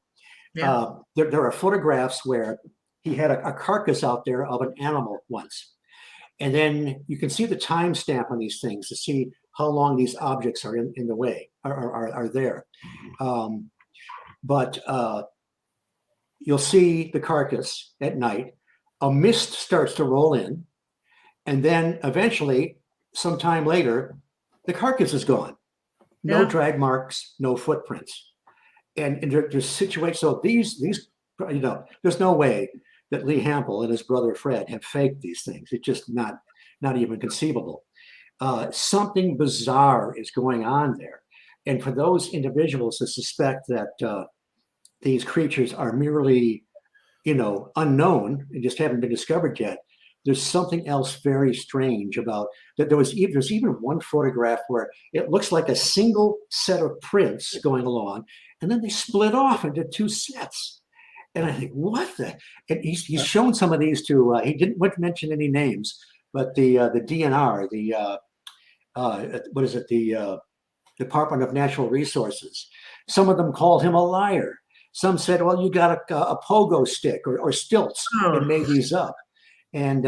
Yeah. There are photographs where he had a carcass out there of an animal once. And then you can see the timestamp on these things to see how long these objects are in the way, are there. But you'll see the carcass at night. A mist starts to roll in, and then eventually, sometime later, the carcass is gone. No drag marks, no footprints. And there's situations. So these, there's no way that Lee Hampel and his brother Fred have faked these things. It's just not even conceivable. Something bizarre is going on there. And for those individuals to suspect that these creatures are merely, unknown and just haven't been discovered yet, there's something else very strange about that. There's even one photograph where it looks like a single set of prints going along, and then they split off into 2 sets. And I think, what the? And he's shown some of these to. He didn't mention any names, but the DNR, what is it? The Department of Natural Resources. Some of them called him a liar. Some said, well, you got a pogo stick or stilts and made these up. And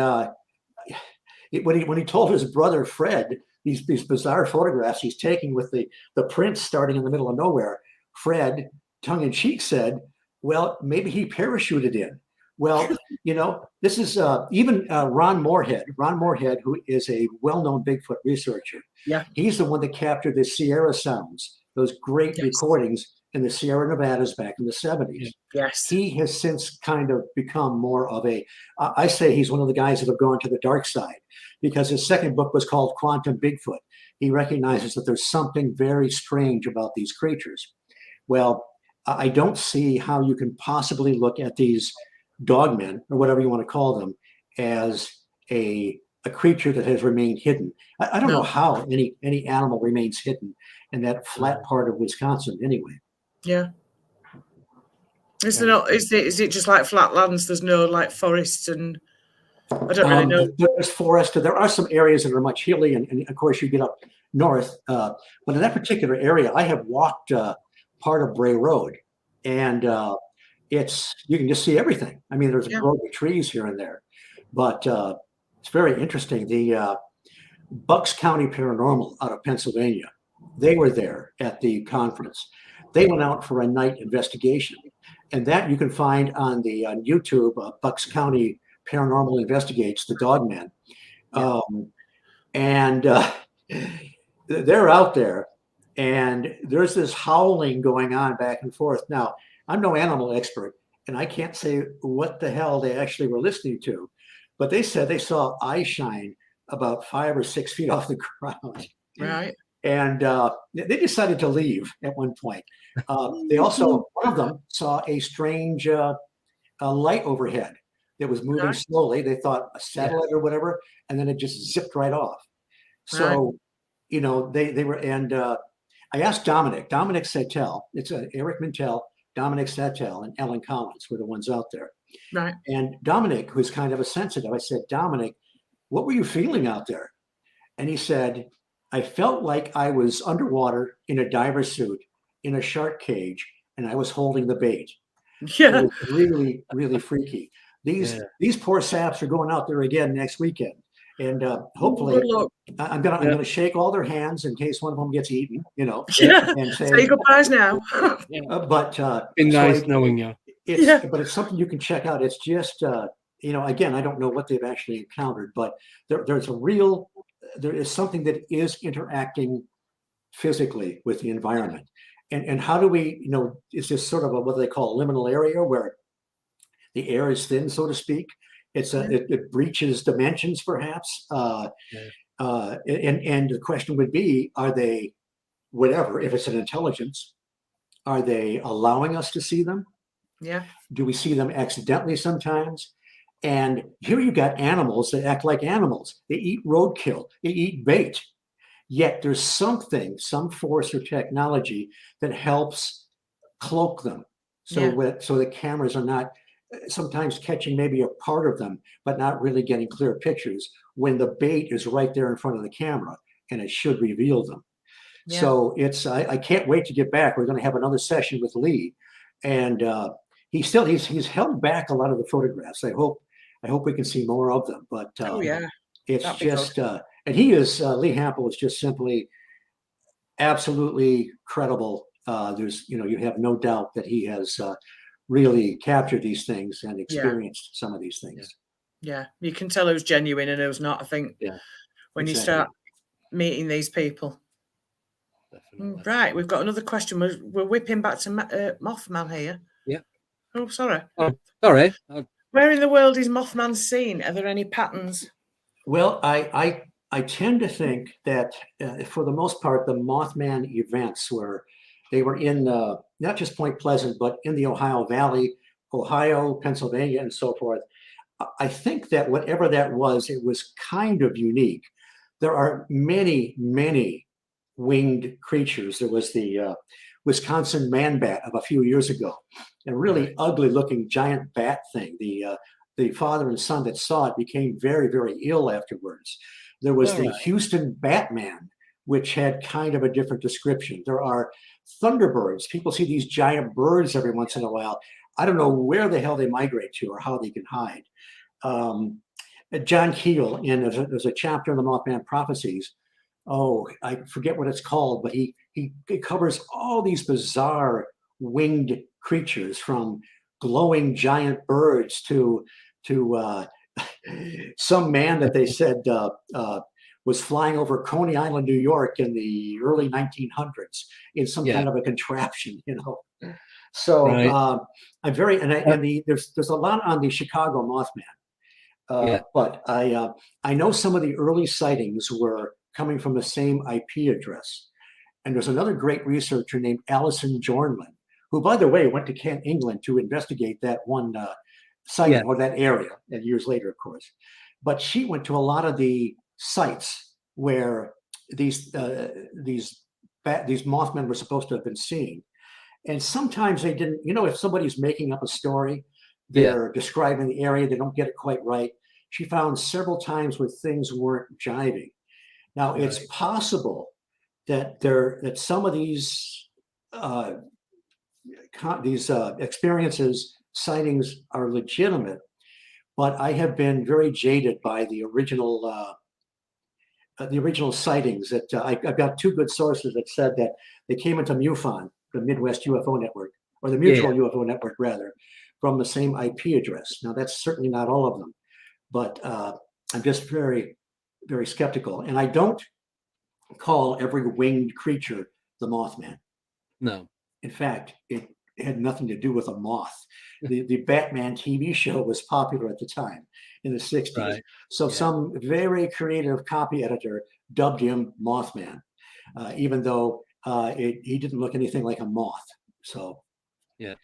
when he told his brother Fred these bizarre photographs he's taking with the prints starting in the middle of nowhere, Fred, tongue in cheek, said, well, maybe he parachuted in. Well, this is even Ron Moorhead, who is a well-known Bigfoot researcher. Yeah, he's the one that captured the Sierra sounds, those great recordings in the Sierra Nevadas back in the 70s. Yes. He has since kind of become more of I say he's one of the guys that have gone to the dark side, because his second book was called Quantum Bigfoot. He recognizes that there's something very strange about these creatures. Well, I don't see how you can possibly look at these dogmen, or whatever you want to call them, as a creature that has remained hidden. I don't know how any animal remains hidden in that flat part of Wisconsin anyway. Yeah. Is there not? Is it just like flat lands? There's no like forests, and I don't really know. There's forest. There are some areas that are much hilly, and of course you get up north. But in that particular area, I have walked part of Bray Road, and you can just see everything. I mean, there's a grove of trees here and there, but it's very interesting. The Bucks County Paranormal out of Pennsylvania, they were there at the conference. They went out for a night investigation, and that you can find on YouTube. Bucks County Paranormal Investigates the Dogman, and they're out there, and there's this howling going on back and forth. Now, I'm no animal expert, and I can't say what the hell they actually were listening to, but they said they saw eye shine about 5 or 6 feet off the ground. Right. And they decided to leave at one point. They also, one of them saw a strange light overhead that was moving slowly. They thought a satellite or whatever, and then it just zipped right off. So, you know, they were, and I asked Dominic Sattel, it's Eric Mintel, Dominic Sattel, and Ellen Collins were the ones out there. Right. And Dominic, who's kind of a sensitive, I said, Dominic, what were you feeling out there? And he said, I felt like I was underwater in a diver suit in a shark cage, and I was holding the bait. Yeah. It was really, really freaky. These poor saps are going out there again next weekend, and hopefully, I'm gonna shake all their hands in case one of them gets eaten. You know, and say goodbyes now. But been nice knowing you. But it's something you can check out. It's just you know, again, I don't know what they've actually encountered, but there is something that is interacting physically with the environment. And how do we, you know, is this sort of what they call a liminal area where the air is thin, so to speak? It breaches dimensions, perhaps. And the question would be, are they, whatever, if it's an intelligence, are they allowing us to see them? Yeah. Do we see them accidentally sometimes? And here you got animals that act like animals. They eat roadkill, they eat bait. Yet there's some force or technology that helps cloak them. So the cameras are not sometimes catching maybe a part of them, but not really getting clear pictures when the bait is right there in front of the camera and it should reveal them. Yeah. So I can't wait to get back. We're going to have another session with Lee, and he's held back a lot of the photographs. I hope we can see more of them, but it's just and he is Lee Hampel is just simply absolutely credible. There's, you know, you have no doubt that he has really captured these things and experienced some of these things. Yeah, you can tell who's genuine and who's not, I think, when you start meeting these people. Definitely. Right, we've got another question. We're whipping back to Mothman here. Yeah. Oh, sorry. Oh, sorry. Where in the world is Mothman seen? Are there any patterns? Well, I tend to think that for the most part, the Mothman events they were in not just Point Pleasant, but in the Ohio Valley, Ohio, Pennsylvania, and so forth. I think that whatever that was, it was kind of unique. There are many, many winged creatures. There was the Wisconsin man bat of a few years ago, a really ugly looking giant bat thing. The father and son that saw it became very, very ill afterwards. There was the Houston Batman, which had kind of a different description. There are thunderbirds. People see these giant birds every once in a while. I don't know where the hell they migrate to or how they can hide. John Keel, there's a chapter in the Mothman Prophecies. Oh, I forget what it's called, but he covers all these bizarre winged creatures, from glowing giant birds to some man that they said was flying over Coney Island, New York in the early 1900s in some kind of a contraption, you know. So I'm very, there's a lot on the Chicago Mothman. But I know some of the early sightings were coming from the same IP address. And there's another great researcher named Allison Jornlin, who, by the way, went to Kent, England to investigate that one sighting Yeah. or that area, and years later, of course. But she went to a lot of the sites where these Mothmen were supposed to have been seen. And sometimes they didn't, if somebody's making up a story, they're describing the area, they don't get it quite right. She found several times where things weren't jiving. Now, Right. it's possible that some of these experiences, sightings are legitimate, but I have been very jaded by the original sightings. That I've got two good sources that said that they came into MUFON, the Midwest UFO Network, or the Mutual UFO Network rather, from the same IP address. Now that's certainly not all of them, but I'm just very, very skeptical, and I don't call every winged creature the Mothman. No. In fact, it had nothing to do with a moth. The Batman TV show was popular at the time in the 60s. Right. So some very creative copy editor dubbed him Mothman, even though he didn't look anything like a moth. So, yeah.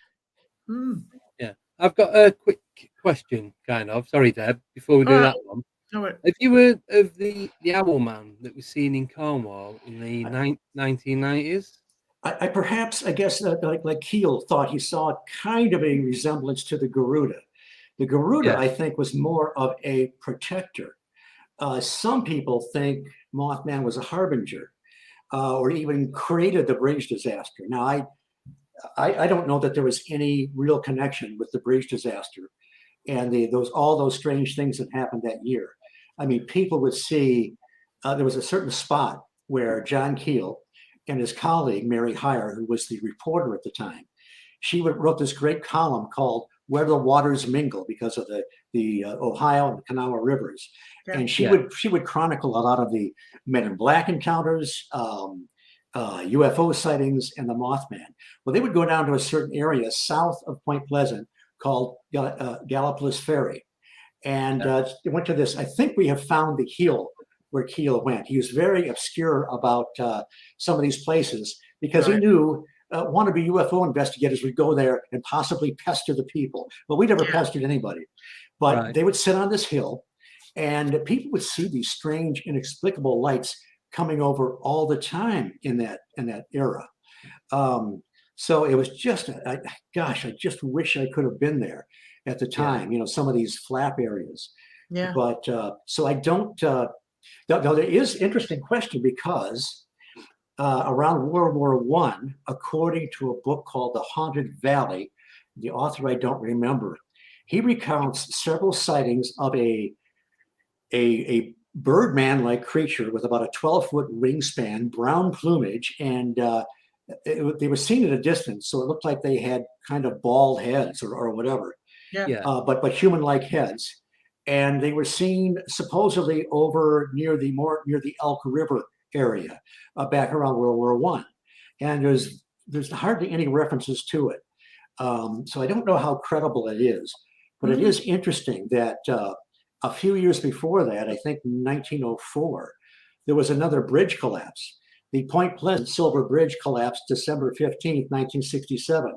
Mm. Yeah. I've got a quick question, kind of. Sorry, Deb, before we do that one. Have you heard of the owl man that was seen in Cornwall in the 1990s? I guess like Keel thought he saw kind of a resemblance to the Garuda. The Garuda, I think, was more of a protector. Some people think Mothman was a harbinger, or even created the bridge disaster. Now, I don't know that there was any real connection with the bridge disaster and all those strange things that happened that year. I mean, people would see there was a certain spot where John Keel and his colleague Mary Heyer, who was the reporter at the time, she wrote this great column called "Where the Waters Mingle" because of the Ohio and the Kanawha rivers, and she would chronicle a lot of the Men in Black encounters, UFO sightings, and the Mothman. Well, they would go down to a certain area south of Point Pleasant called Gallipolis Ferry, and they went to this. I think we have found the hill where Keel went. He was very obscure about some of these places because he knew wannabe UFO investigators would go there and possibly pester the people. Well, we never pestered anybody, but they would sit on this hill, and people would see these strange, inexplicable lights coming over all the time in that era. So it was just, I just wish I could have been there at the time. Some of these flap areas. Yeah. But so I don't. Now, there is an interesting question because around World War I, according to a book called The Haunted Valley, the author I don't remember, he recounts several sightings of a Birdman-like creature with about a 12-foot wingspan, brown plumage, and they were seen at a distance, so it looked like they had kind of bald heads or whatever. But human-like heads. And they were seen supposedly over near the Elk River area back around World War I. And there's hardly any references to it. So I don't know how credible it is, but it is interesting that a few years before that, I think 1904, there was another bridge collapse. The Point Pleasant Silver Bridge collapsed December 15th, 1967.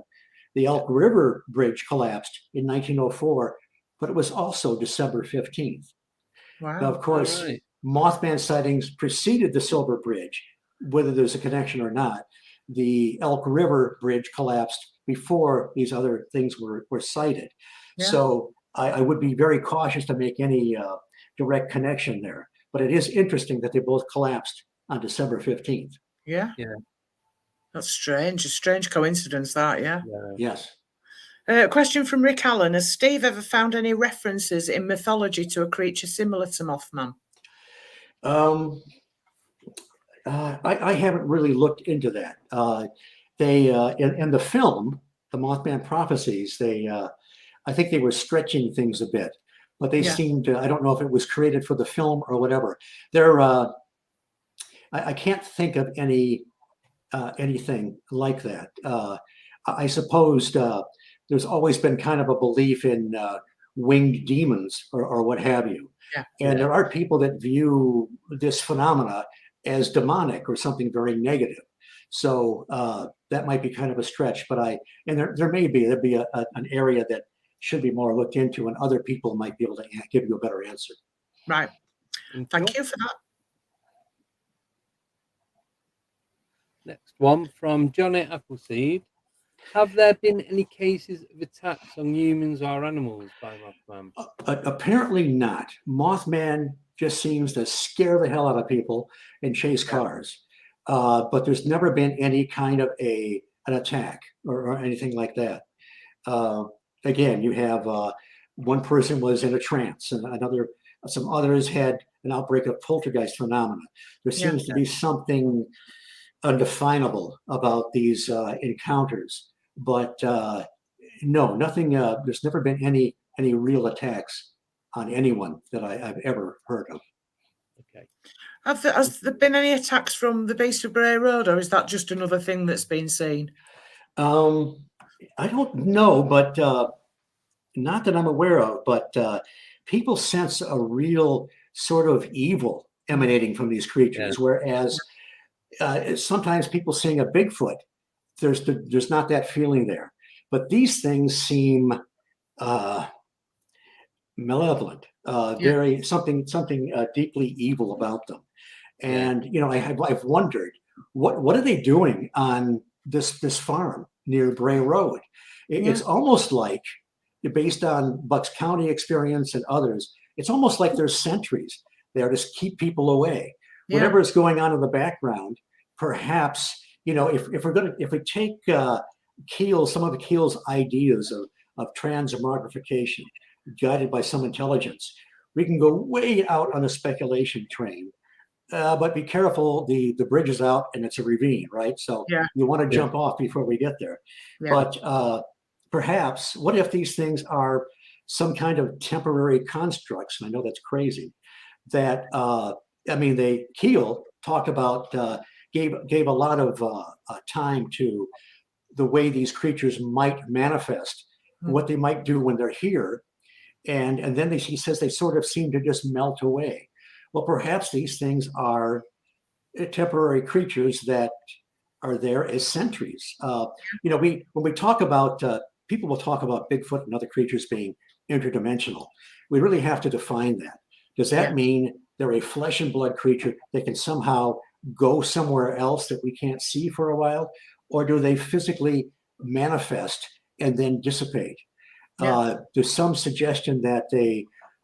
The Elk River Bridge collapsed in 1904, but it was also December 15th. Wow. Now, of course, Mothman sightings preceded the Silver Bridge, whether there's a connection or not. The Elk River Bridge collapsed before these other things were sighted. So I would be very cautious to make any direct connection there. But it is interesting that they both collapsed on December 15th. Yeah. That's strange. A strange coincidence, that, Yes. Question from Rick Allen. Has Steve ever found any references in mythology to a creature similar to Mothman? I haven't really looked into that. They in the film, the Mothman Prophecies, I think they were stretching things a bit, but they seemed to, I don't know if it was created for the film or whatever. I can't think of anything like that. I suppose there's always been kind of a belief in winged demons or what have you. And there are people that view this phenomena as demonic or something very negative. So that might be kind of a stretch, but there'd be an area that should be more looked into, and other people might be able to give you a better answer. Right. Thank you for that. Next one from Johnny Appleseed. Have there been any cases of attacks on humans or animals by Mothman? Apparently not. Mothman just seems to scare the hell out of people and chase cars. But there's never been any kind of an attack or anything like that. Again, you have one person was in a trance, and some others had an outbreak of poltergeist phenomena. There seems to be something undefinable about these encounters, but no, nothing. There's never been any real attacks on anyone that I've ever heard of. Okay. Has there been any attacks from the base of Bray Road, or is that just another thing that's been seen? I don't know, but not that I'm aware of. But people sense a real sort of evil emanating from these creatures, whereas sometimes people seeing a Bigfoot, there's not that feeling there. But these things seem malevolent, very something deeply evil about them. And I've wondered what are they doing on this farm near Bray Road? It's almost like, based on Bucks County experience and others, it's almost like there's sentries there to keep people away. Whatever is going on in the background, perhaps if we take Keel, some of Keel's ideas of transmogrification, guided by some intelligence, we can go way out on a speculation train. But be careful, the bridge is out and it's a ravine, right? So you want to jump off before we get there. But perhaps, what if these things are some kind of temporary constructs? And I know that's crazy. That Keel talked about, gave a lot of time to the way these creatures might manifest, what they might do when they're here, and then he says they sort of seem to just melt away. Well, perhaps these things are temporary creatures that are there as sentries. When we talk about, people will talk about Bigfoot and other creatures being interdimensional. We really have to define that. Does that mean they're a flesh and blood creature that can somehow go somewhere else that we can't see for a while? Or do they physically manifest and then dissipate? There's some suggestion that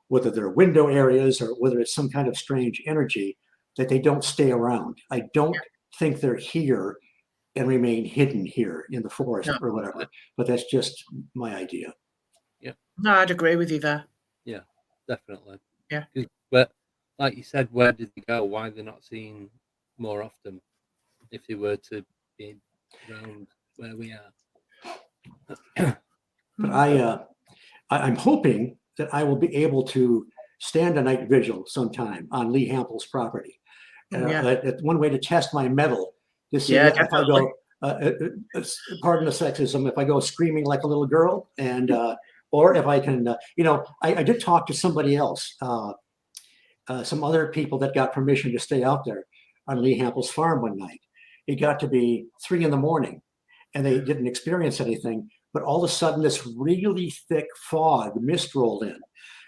whether they're window areas or whether it's some kind of strange energy, that they don't stay around. I don't think they're here and remain hidden here in the forest or whatever, but that's just my idea. Yeah. No, I'd agree with you there. Yeah, definitely. Yeah. But like you said, where did they go? Why they're not seen more often if they were to be around where we are? But I'm hoping that I will be able to stand a night vigil sometime on Lee Hample's property. One way to test my mettle to see if I go, pardon the sexism, if I go screaming like a little girl, and or if I can, I did talk to somebody else, some other people that got permission to stay out there on Lee Hample's farm one night. It got to be 3 a.m. and they didn't experience anything. But all of a sudden, this really thick fog, mist rolled in.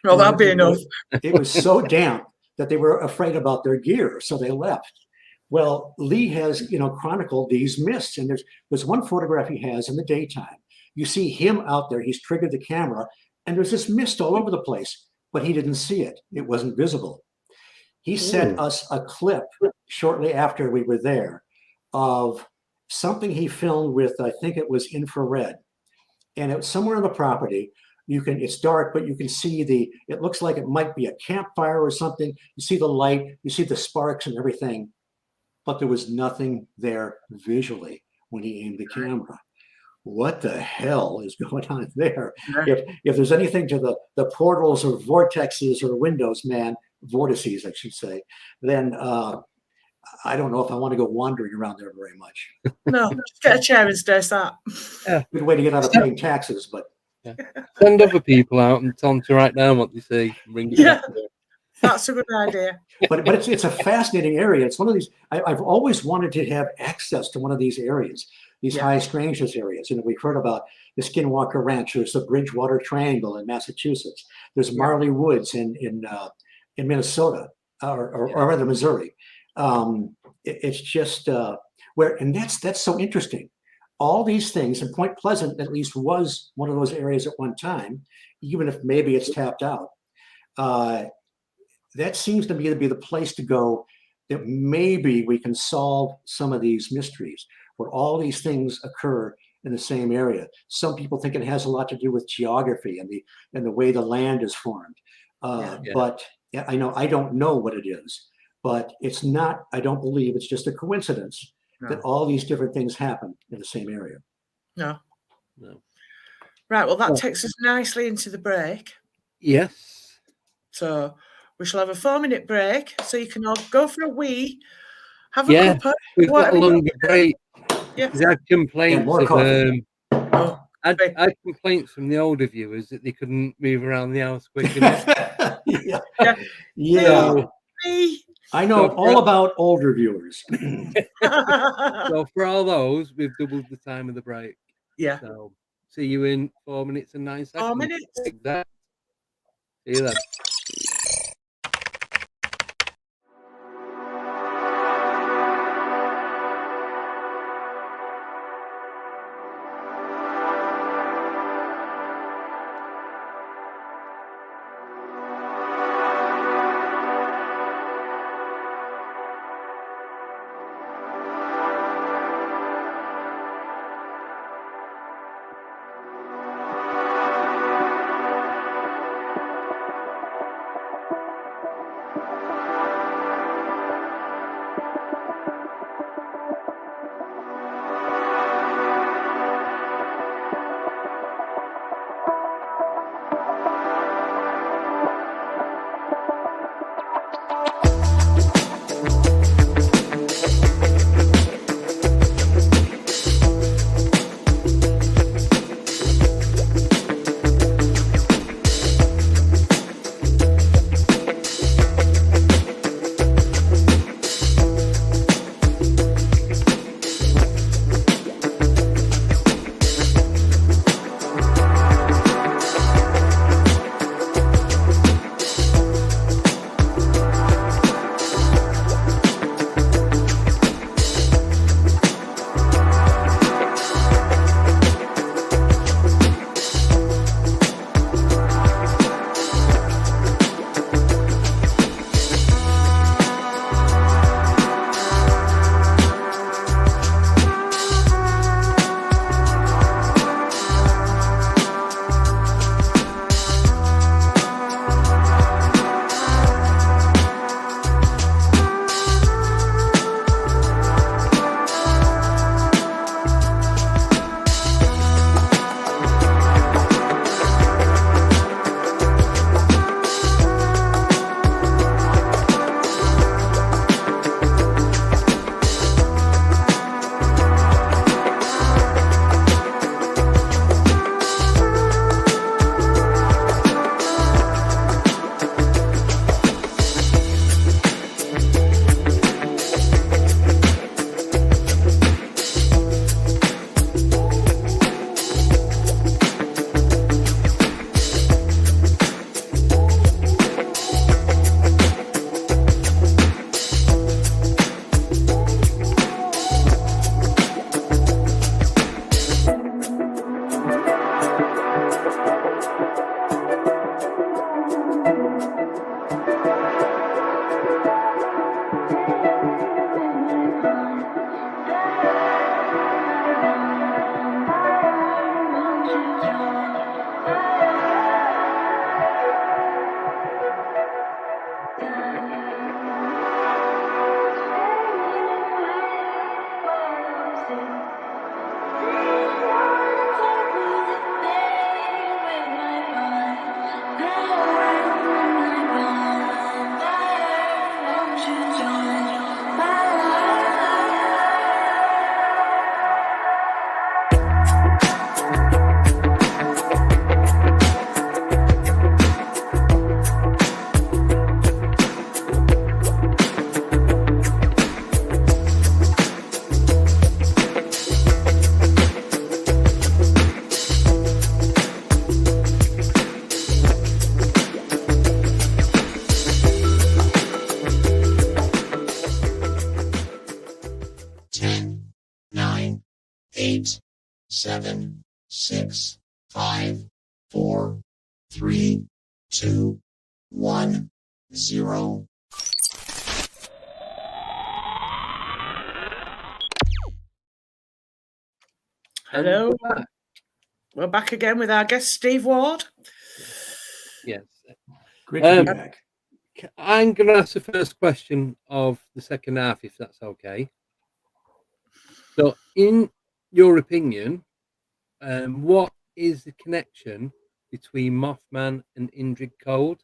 Well, that'd be enough. It was so damp that they were afraid about their gear, so they left. Well, Lee has, chronicled these mists, and there's one photograph he has in the daytime. You see him out there. He's triggered the camera, and there's this mist all over the place, but he didn't see it. It wasn't visible. He sent us a clip shortly after we were there of something he filmed with, I think it was infrared. And it was somewhere on the property. It's dark, but you can see it looks like it might be a campfire or something. You see the light, you see the sparks and everything, but there was nothing there visually when he aimed the camera. What the hell is going on there? If there's anything to the portals or vortexes or windows, vortices, I should say, then I don't know if I want to go wandering around there very much. No, just get a chair and stay sat. Yeah. Good way to get out of paying taxes, but send other people out and tell them to write down what they see and bring it back to them. That's a good idea. But it's a fascinating area. It's one of these. I've always wanted to have access to one of these areas, these high strangeness areas. We've heard about the Skinwalker Ranch. There's the Bridgewater Triangle in Massachusetts. There's Marley Woods in Minnesota, or rather Missouri. It's just and that's so interesting. All these things, and Point Pleasant at least was one of those areas at one time, even if maybe it's tapped out. That seems to me to be the place to go, that maybe we can solve some of these mysteries where all these things occur in the same area. Some people think it has a lot to do with geography and the way the land is formed. But I know I don't know what it is, but it's not, I don't believe it's just a coincidence that all these different things happen in the same area. No. Right, well, that takes us nicely into the break. Yes. So we shall have a 4-minute break, so you can all go for a wee, have a cuppa. We've got a longer break. Yeah. I had complaints of I had complaints from the older viewers that they couldn't move around the house quick enough. I know all about older viewers. So for all those, we've doubled the time of the break. Yeah. So see you in 4 minutes and 9 seconds. 4 minutes. Exactly. See you then. 7, 6, 5, 4, 3, 2, 1, 0. Hello. We're back again with our guest, Steve Ward. Yes. Great to be back. I'm going to ask the first question of the second half, if that's okay. So, in your opinion, what is the connection between Mothman and Indrid Cold?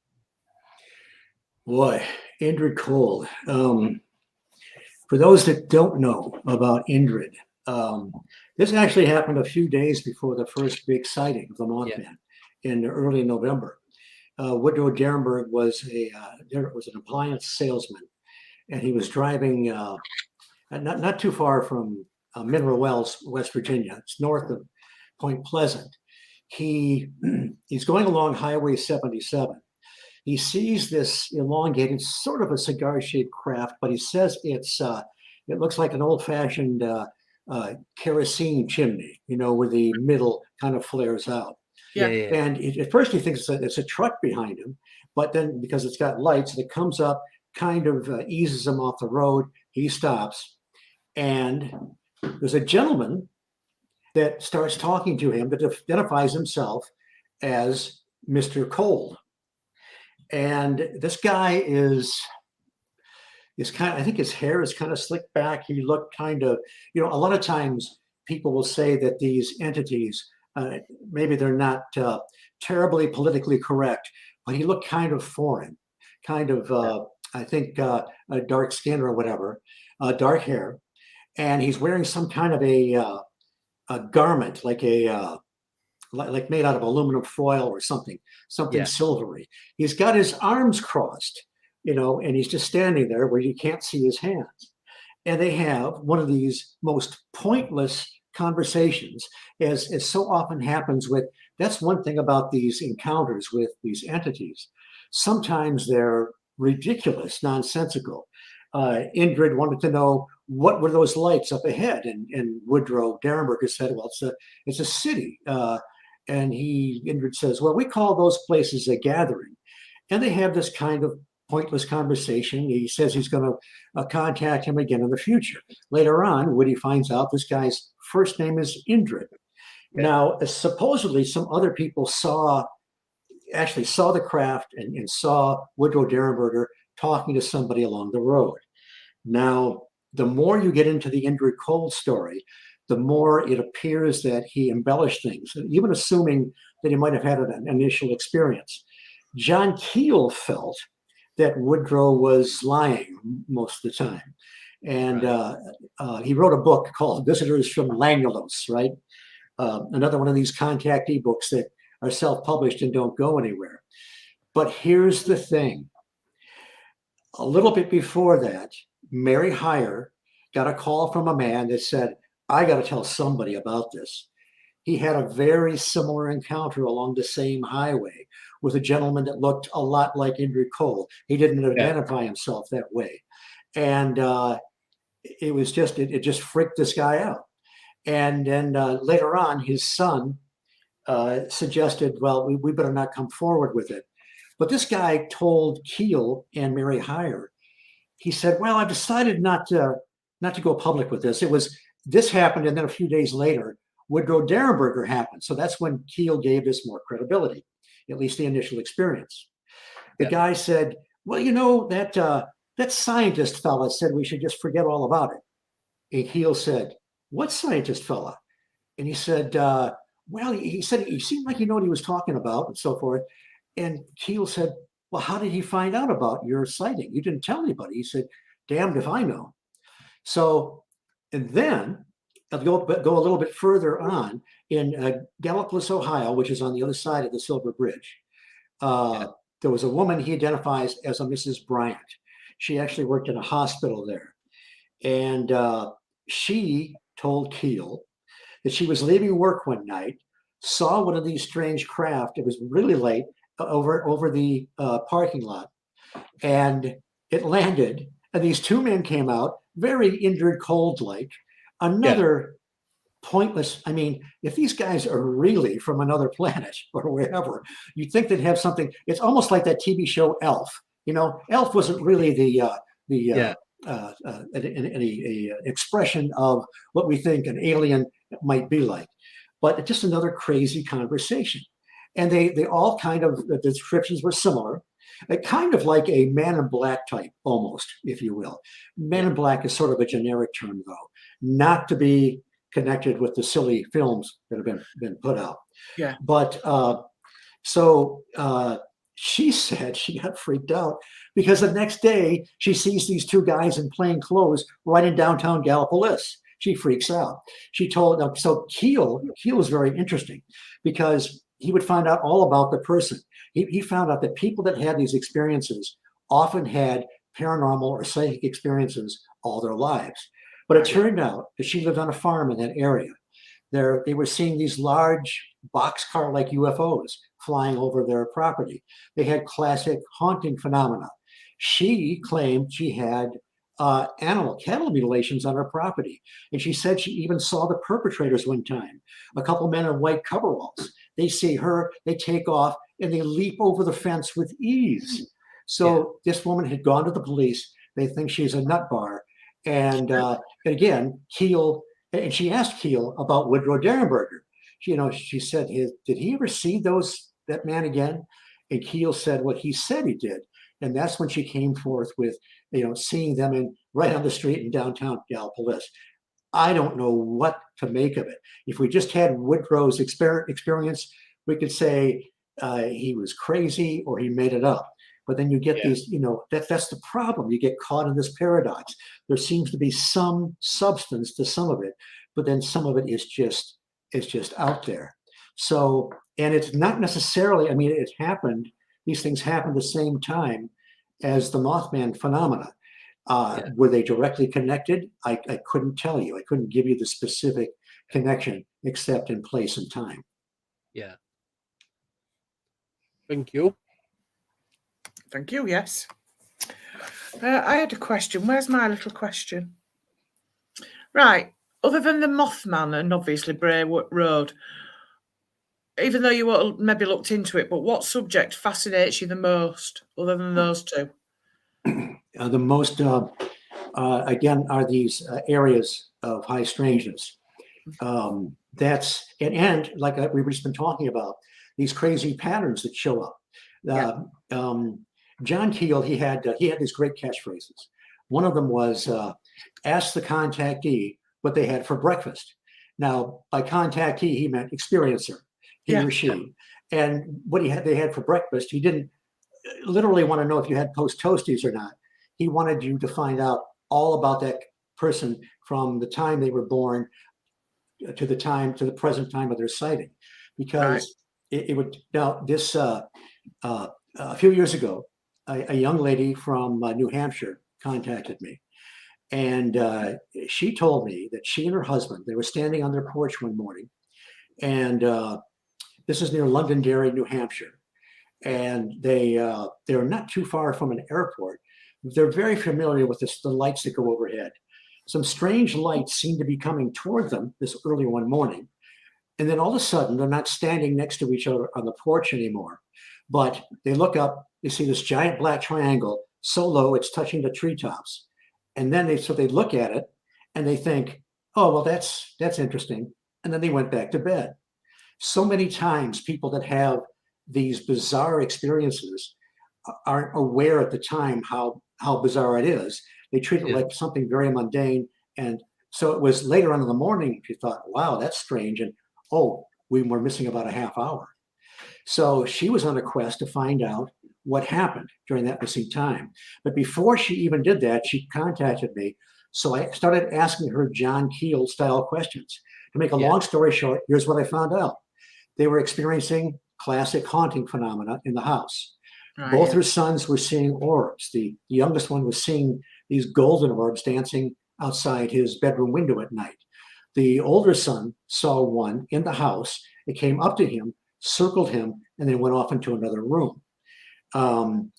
Boy, Indrid Cold. For those that don't know about Indrid, this actually happened a few days before the first big sighting of the Mothman in early November. Woodrow Derenberg was an appliance salesman, and he was driving not too far from Mineral Wells, West Virginia. It's north of Point Pleasant. He's going along Highway 77. He sees this elongated, sort of a cigar-shaped craft, but he says it looks like an old-fashioned kerosene chimney, where the middle kind of flares out. Yeah. And at first he thinks it's a truck behind him, but then because it's got lights, it comes up, kind of eases him off the road. He stops, and there's a gentleman that starts talking to him that identifies himself as Mr. Cold. And this guy is kind of, I think his hair is kind of slicked back. He looked kind of, a lot of times people will say that these entities, maybe they're not terribly politically correct, but he looked kind of foreign, kind of, I think, a dark skin or whatever, dark hair. And he's wearing some kind of a garment, like like made out of aluminum foil or something silvery. He's got his arms crossed, and he's just standing there where you can't see his hands. And they have one of these most pointless conversations, as so often happens that's one thing about these encounters with these entities. Sometimes they're ridiculous, nonsensical. Indrid wanted to know what were those lights up ahead, and Woodrow Derenberg said, well, it's a city. And Indrid says, well, we call those places a gathering. And they have this kind of pointless conversation. He says he's going to contact him again in the future. Later on, Woody finds out this guy's first name is Indrid. Now, supposedly some other people actually saw the craft and saw Woodrow Derenberger talking to somebody along the road. Now, the more you get into the Indrid Cold story, the more it appears that he embellished things, even assuming that he might have had an initial experience. John Keel felt that Woodrow was lying most of the time. And he wrote a book called Visitors from Langulus, right? Another one of these contact ebooks that are self-published and don't go anywhere. But here's the thing. A little bit before that, Mary Hyre got a call from a man that said, I got to tell somebody about this. He had a very similar encounter along the same highway with a gentleman that looked a lot like Indrid Cold. He didn't identify himself that way. And it just freaked this guy out. And then later on, his son suggested, well, we better not come forward with it. But this guy told Keel and Mary Hyre, he said, well, I've decided not to go public with this. This happened, and then a few days later, Woodrow Derenberger happened. So that's when Keel gave this more credibility, at least the initial experience. The guy said, well, that scientist fella said we should just forget all about it. And Keel said, what scientist fella? And he said, well, he said, he seemed like he knew what he was talking about and so forth. And Keel said, well, how did he find out about your sighting? You didn't tell anybody. He said, damned if I know. So, and then I'll go a little bit further on in Gallipolis, Ohio, which is on the other side of the Silver Bridge. There was a woman he identifies as a Mrs. Bryant. She actually worked in a hospital there. And she told Keel that she was leaving work one night, saw one of these strange craft. It was really late over the parking lot, and it landed. And these two men came out, very Indrid Cold-like. Another pointless. I mean, if these guys are really from another planet or wherever, you'd think they'd have something. It's almost like that TV show Elf. Elf wasn't really Yeah. an expression of what we think an alien might be like, but just another crazy conversation. And they all kind of, the descriptions were similar. Kind of like a Man in Black type, almost, if you will. Man in Black is sort of a generic term, though, not to be connected with the silly films that have been put out. Yeah. But so she said she got freaked out because the next day she sees these two guys in plain clothes right in downtown Gallipolis. She freaks out. She told, so Keel was very interesting because he would find out all about the person. He found out that people that had these experiences often had paranormal or psychic experiences all their lives. But it turned out that she lived on a farm in that area. They were seeing these large boxcar-like UFOs flying over their property. They had classic haunting phenomena. She claimed she had cattle mutilations on her property. And she said she even saw the perpetrators one time, a couple men in white coveralls. They see her, they take off, and they leap over the fence with ease. So this woman had gone to the police. They think she's a nut bar. And again, Keel, and she asked Keel about Woodrow Derenberger. She said, did he ever see that man again? And Keel said what he said he did. And that's when she came forth with, seeing them right on the street in downtown Gallipolis. I don't know what to make of it. If we just had Woodrow's experience, we could say he was crazy or he made it up. But then you get these, that's the problem. You get caught in this paradox. There seems to be some substance to some of it, but then some of it is just out there. So, and it's not necessarily, it happened, these things happened the same time as the Mothman phenomena. Were they directly connected? I couldn't tell you. I couldn't give you the specific connection except in place and time. Yeah. Thank you. Thank you, yes. I had a question. Where's my little question? Right. Other than the Mothman and obviously Bray Road, even though you maybe looked into it, but what subject fascinates you the most other than those two? The most, again, are these areas of high strangeness. That's, and like we've just been talking about, these crazy patterns that show up. John Keel, he had these great catchphrases. One of them was, ask the contactee what they had for breakfast. Now, by contactee, he meant experiencer, he or she. And what they had for breakfast, he didn't literally want to know if you had post toasties or not. He wanted you to find out all about that person from the time they were born to the present time of their sighting. Because it would, now this, a few years ago, a young lady from New Hampshire contacted me. And she told me that she and her husband, they were standing on their porch one morning. And this is near Londonderry, New Hampshire. And they're not too far from an airport. They're very familiar with the lights that go overhead. Some strange lights seem to be coming toward them this early one morning. And then all of a sudden, they're not standing next to each other on the porch anymore. But they look up, you see this giant black triangle, so low it's touching the treetops. And then they look at it and they think, oh, well, that's interesting. And then they went back to bed. So many times people that have these bizarre experiences aren't aware at the time how bizarre it is. They treat it like something very mundane. And so it was later on in the morning, you thought, wow, that's strange. And oh, we were missing about a half hour. So she was on a quest to find out what happened during that missing time. But before she even did that, she contacted me. So I started asking her John Keel style questions. To make a long story short, here's what I found out. They were experiencing classic haunting phenomena in the house. Both her sons were seeing orbs. The youngest one was seeing these golden orbs dancing outside his bedroom window at night. The older son saw one in the house. It came up to him, circled him, and then went off into another room.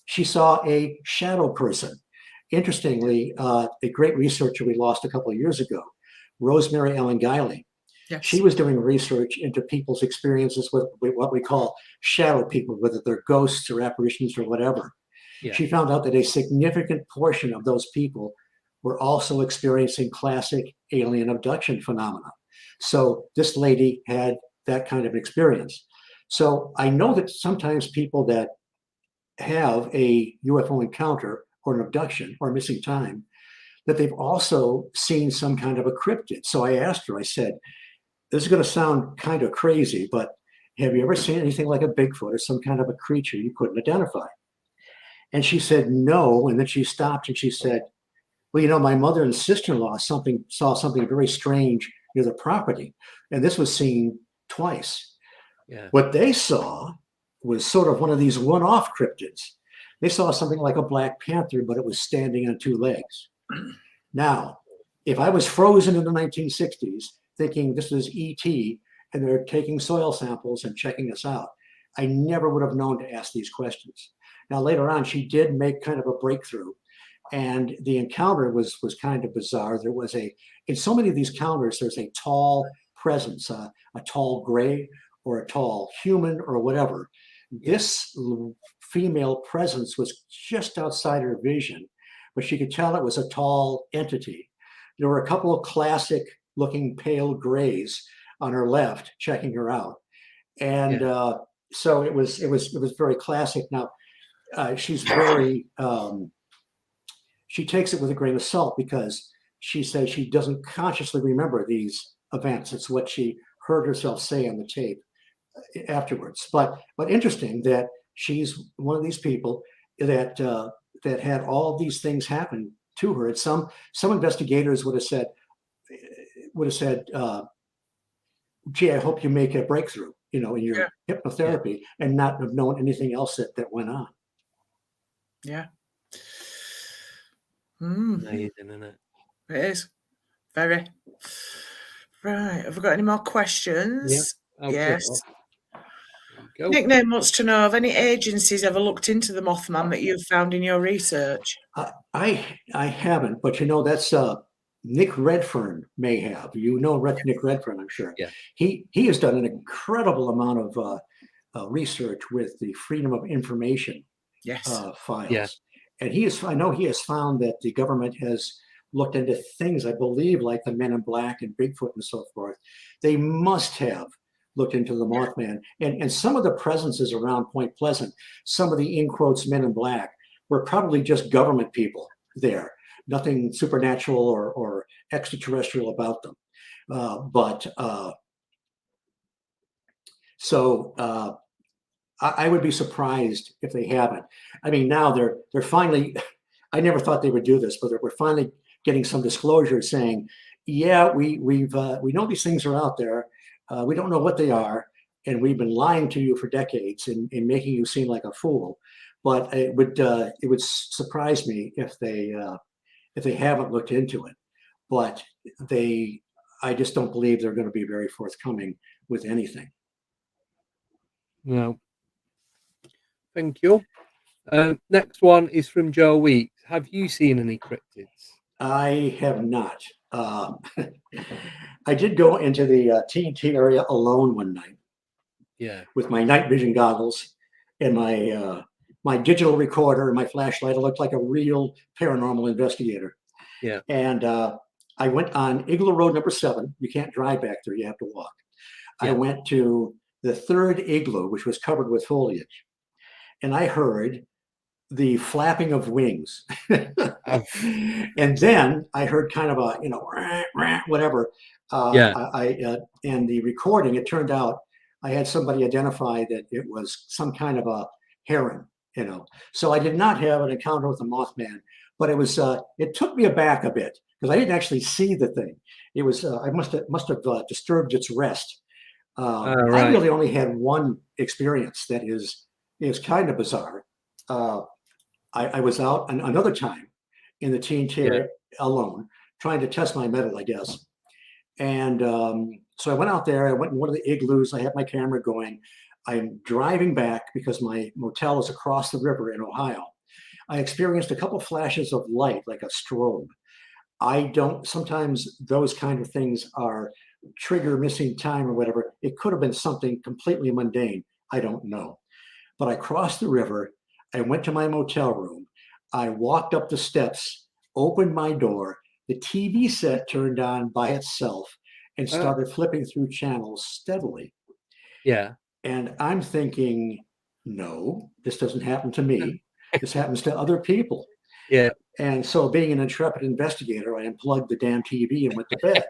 She saw a shadow person. Interestingly, a great researcher we lost a couple of years ago, Rosemary Ellen Guiley. Yes. She was doing research into people's experiences with what we call shadow people, whether they're ghosts or apparitions or whatever. Yeah. She found out that a significant portion of those people were also experiencing classic alien abduction phenomena. So this lady had that kind of experience. So I know that sometimes people that have a UFO encounter or an abduction or missing time, that they've also seen some kind of a cryptid. So I asked her, I said, this is going to sound kind of crazy, but have you ever seen anything like a Bigfoot or some kind of a creature you couldn't identify? And she said, no. And then she stopped and she said, well, you know, my mother and sister-in-law saw something very strange near the property. And this was seen twice. Yeah. What they saw was sort of one of these one-off cryptids. They saw something like a black panther, but it was standing on two legs. Now, if I was frozen in the 1960s thinking this was ET and they're taking soil samples and checking us out, I never would have known to ask these questions. Now, later on, she did make kind of a breakthrough, and the encounter was kind of bizarre. There was in so many of these encounters, there's a tall presence, a tall gray or a tall human or whatever. This female presence was just outside her vision, but she could tell it was a tall entity. There were a couple of classic looking pale grays on her left checking her out. And so it was very classic. Now, she's very, she takes it with a grain of salt because she says she doesn't consciously remember these events. It's what she heard herself say on the tape afterwards. But interesting that she's one of these people that that had all these things happen to her. And some investigators would have said, gee, I hope you make a breakthrough, you know, in your hypnotherapy and not have known anything else that went on. Yeah. Amazing, isn't it? It is. Very. Right. Have we got any more questions? Yeah. Yes. Go. Nickname wants to know, have any agencies ever looked into the Mothman that you've found in your research? I haven't, but you know, that's Nick Redfern may have. You know Nick Redfern, I'm sure. Yeah. He has done an incredible amount of research with the Freedom of Information files. Yeah. And I know he has found that the government has looked into things, I believe, like the Men in Black and Bigfoot and so forth. They must have looked into the Mothman. And some of the presences around Point Pleasant, some of the in quotes Men in Black, were probably just government people there. Nothing supernatural or extraterrestrial about them. I would be surprised if they haven't. I mean, now they're finally, I never thought they would do this, but we're finally getting some disclosure saying, yeah, we know these things are out there. We don't know what they are, and we've been lying to you for decades and making you seem like a fool. But it would surprise me if they haven't looked into it. But I just don't believe they're going to be very forthcoming with anything. No. Thank you. Next one is from Joe Weeks. Have you seen any cryptids? I have not. I did go into the TNT area alone one night. Yeah. With my night vision goggles and my digital recorder and my flashlight. I looked like a real paranormal investigator. Yeah. And I went on Igloo Road number 7. You can't drive back there. You have to walk. Yeah. I went to the third igloo, which was covered with foliage. And I heard the flapping of wings. And then I heard kind of a, whatever. And the recording, it turned out I had somebody identify that it was some kind of a heron, So I did not have an encounter with a Mothman, but it was, it took me aback a bit because I didn't actually see the thing. It was, I must have disturbed its rest. I really only had one experience that is kind of bizarre. I was out another time in the TNT area alone, trying to test my metal, I guess. And so I went out there. I went in one of the igloos. I had my camera going. I'm driving back because my motel is across the river in Ohio. I experienced a couple flashes of light, like a strobe. Sometimes those kind of things are trigger missing time or whatever. It could have been something completely mundane. I don't know. But I crossed the river. I went to my motel room. I walked up the steps, opened my door. The TV set turned on by itself and started flipping through channels steadily. Yeah. And I'm thinking, no, this doesn't happen to me. This happens to other people. Yeah. And so, being an intrepid investigator, I unplugged the damn TV and went to bed.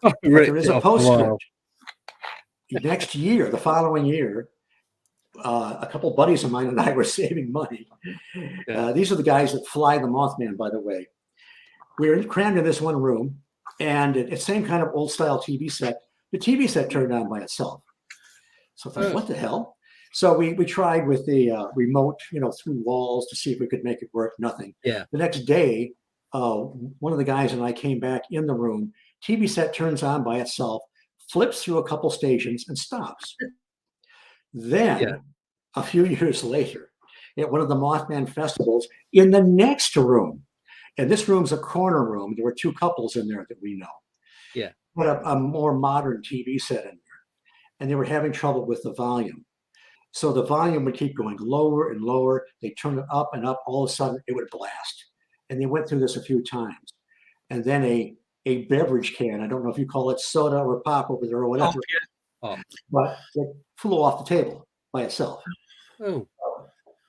But there is a postscript. Next year, the following year, a couple buddies of mine and I were saving money. These are the guys that fly the Mothman, by the way. We were crammed in this one room, and it's the same kind of old style TV set. The TV set turned on by itself. So I thought, what the hell? So we tried with the remote, through walls to see if we could make it work. Nothing. Yeah. The next day, one of the guys and I came back in the room. TV set turns on by itself, flips through a couple stations, and stops. Then, a few years later, at one of the Mothman festivals, in the next room, and this room's a corner room. There were two couples in there that we know. Yeah. But a more modern TV set in there. And they were having trouble with the volume. So the volume would keep going lower and lower. They turn it up and up. All of a sudden, it would blast. And they went through this a few times. And then a beverage can, I don't know if you call it soda or pop over there or whatever, but it flew off the table by itself. Oh.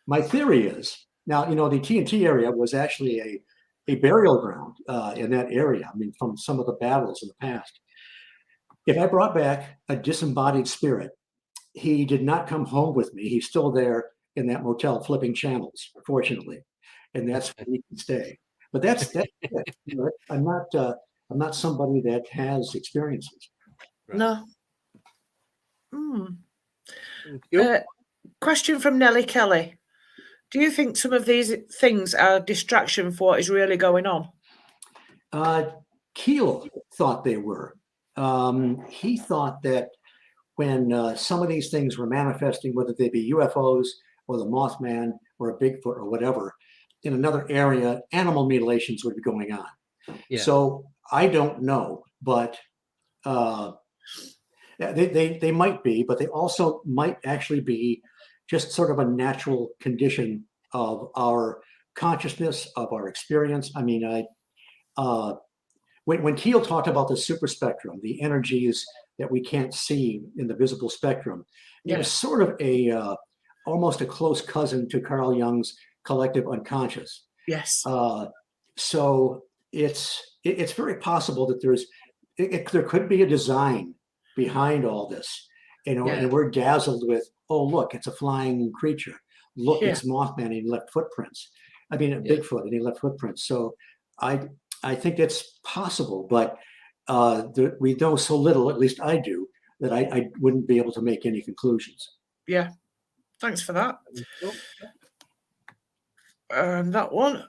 My theory is, now, the TNT area was actually a burial ground in that area. I mean, from some of the battles in the past. If I brought back a disembodied spirit, he did not come home with me. He's still there in that motel flipping channels, fortunately, and that's where he can stay. But that's I'm not somebody that has experiences. No. Question from Nellie Kelly. Do you think some of these things are a distraction for what is really going on? Keel thought they were. He thought that when some of these things were manifesting, whether they be UFOs or the Mothman or a Bigfoot or whatever, in another area, animal mutilations would be going on. Yeah. So I don't know, but they might be, but they also might actually be just sort of a natural condition of our consciousness, of our experience. I mean, when Keel talked about the super spectrum, the energies that we can't see in the visible spectrum, it was sort of almost a close cousin to Carl Jung's collective unconscious. Yes. So it's very possible that there could be a design behind all this, and we're dazzled with, oh, look, it's a flying creature. Look, it's Mothman and he left footprints. I mean, Bigfoot and he left footprints. So I think it's possible, but we know so little, at least I do, that I wouldn't be able to make any conclusions. Yeah, thanks for that. That one,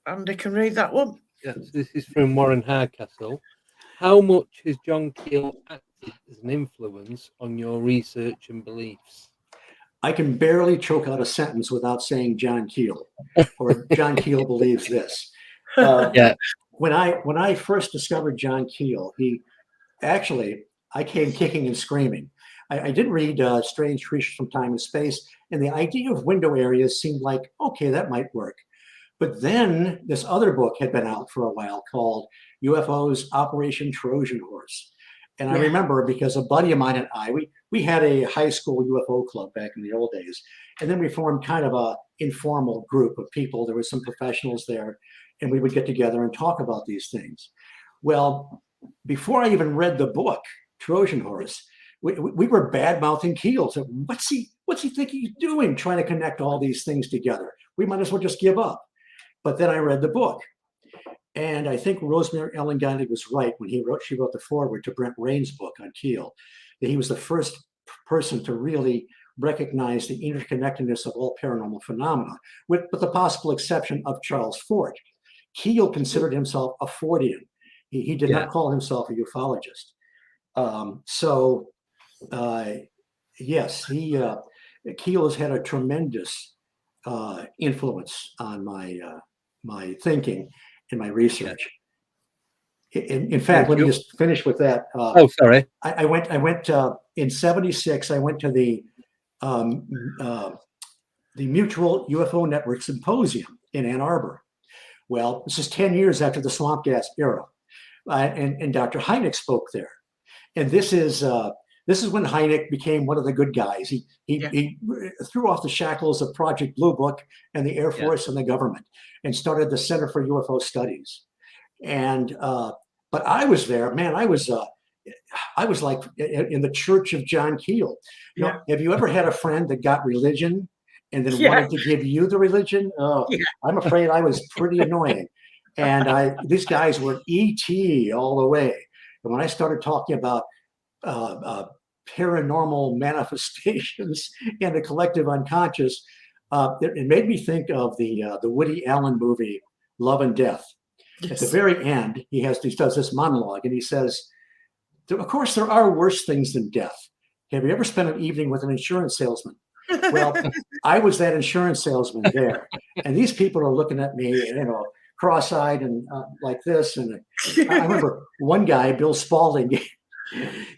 Andy can read that one. Yes, this is from Warren Hardcastle. How much has John Keel acted as an influence on your research and beliefs? I can barely choke out a sentence without saying John Keel, or John Keel believes this. When I first discovered John Keel, I came kicking and screaming. I did read Strange Creatures from Time and Space, and the idea of window areas seemed like, okay, that might work. But then this other book had been out for a while called UFOs Operation Trojan Horse. And I remember because a buddy of mine and I, we had a high school UFO club back in the old days. And then we formed kind of a informal group of people. There were some professionals there, and we would get together and talk about these things. Well, before I even read the book, Trojan Horse, we were bad-mouthing Keel. So what's he thinking he's doing, trying to connect all these things together? We might as well just give up. But then I read the book. And I think Rosemary Ellen Gandhi was right when she wrote the foreword to Brent Rain's book on Keel, that he was the first person to really recognize the interconnectedness of all paranormal phenomena, with the possible exception of Charles Fort. Keel considered himself a Fortean. He did not call himself a ufologist. Yes, Keel has had a tremendous influence on my thinking and my research. In fact, let me just finish with that. Oh, sorry. I went in '76. I went to the Mutual UFO Network Symposium in Ann Arbor. Well, this is 10 years after the swamp gas era, and Dr. Hynek spoke there. And this is when Hynek became one of the good guys. He threw off the shackles of Project Blue Book and the Air Force and the government, and started the Center for UFO Studies. And but I was there, man. I was like in the Church of John Keel. You know, have you ever had a friend that got religion and then wanted to give you the religion? Oh, I'm afraid I was pretty annoying. And these guys were ET all the way. And when I started talking about paranormal manifestations and the collective unconscious, it made me think of the Woody Allen movie Love and Death. At the very end, he does this monologue, and he says, "Of course, there are worse things than death. Have you ever spent an evening with an insurance salesman?" Well, I was that insurance salesman there, and these people are looking at me, you know, cross-eyed and like this. And I remember one guy, Bill Spalding,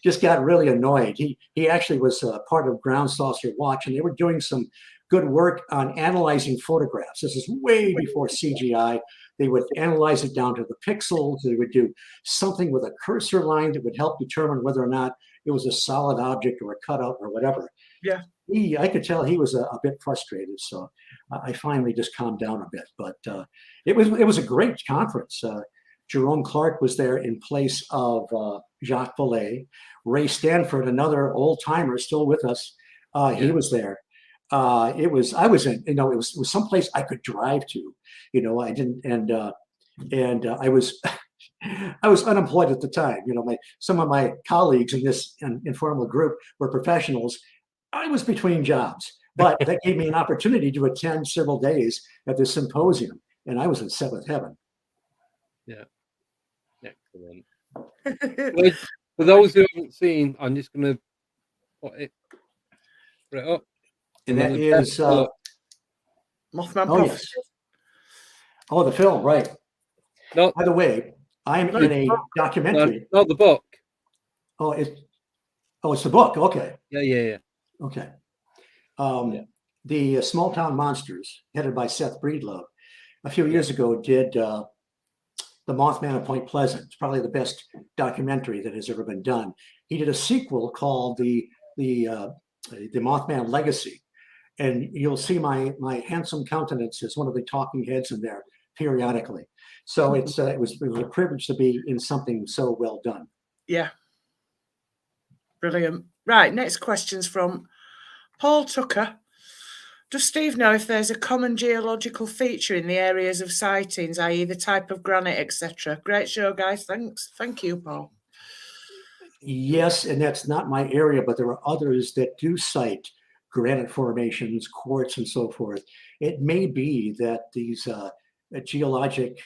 just got really annoyed. He actually was part of Ground Saucer Watch, and they were doing some good work on analyzing photographs. This is way before CGI. They would analyze it down to the pixels. They would do something with a cursor line that would help determine whether or not it was a solid object or a cutout or whatever. Yeah. I could tell he was a bit frustrated. So I finally just calmed down a bit. But it was a great conference. Jerome Clark was there in place of Jacques Vallee. Ray Stanford, another old timer still with us, he was there. It was someplace I could drive to. You know, I didn't, and I was I was unemployed at the time. You know, some of my colleagues in this informal group were professionals. I was between jobs, but that gave me an opportunity to attend several days at this symposium, and I was in seventh heaven. Yeah, excellent. For those who haven't seen, I'm just going to put it up. And that is Mothman. Oh, yes. Oh, the film, right. No, by the way, I'm in a documentary. Not the book. Oh, it's the book. Okay. Yeah. Okay. The Small Town Monsters, headed by Seth Breedlove, a few years ago did The Mothman of Point Pleasant. It's probably the best documentary that has ever been done. He did a sequel called the Mothman Legacy, and you'll see my handsome countenance as one of the talking heads in there periodically. So it was a privilege to be in something so well done. Yeah. Brilliant. Right, next question's from Paul Tucker. Does Steve know if there's a common geological feature in the areas of sightings, i.e. the type of granite, etc.? Great show, guys. Thanks. Thank you, Paul. Yes, and that's not my area, but there are others that do cite granite formations, quartz, and so forth. It may be that these geologic,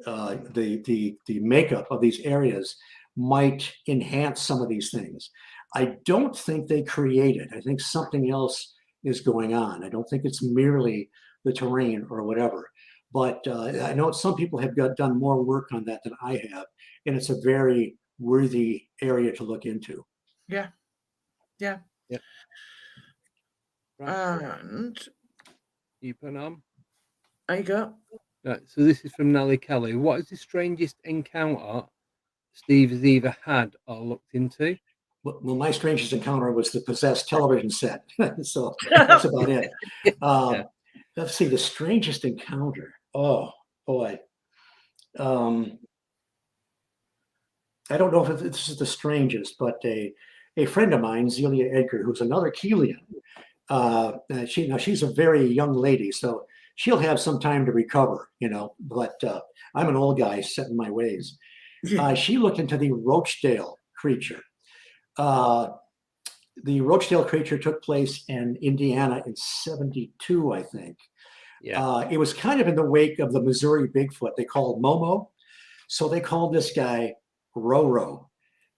the makeup of these areas might enhance some of these things. I don't think they create it. I think something else is going on. I don't think it's merely the terrain or whatever. But I know some people have done more work on that than I have, and it's a very worthy area to look into. Yeah. Right. And you put on. There you go. Right. So this is from Nellie Kelly. What is the strangest encounter Steve has either had or looked into? Well, my strangest encounter was the possessed television set. So that's about it. Let's see, the strangest encounter. Oh, boy. I don't know if this is the strangest, but a friend of mine, Zelia Edgar, who's another Keelian, she's a very young lady, so she'll have some time to recover, but I'm an old guy set in my ways. She looked into the Rochdale creature. The Rochdale creature took place in Indiana in '72, I think. Yeah. It was kind of in the wake of the Missouri Bigfoot they called Momo. So they called this guy Roro,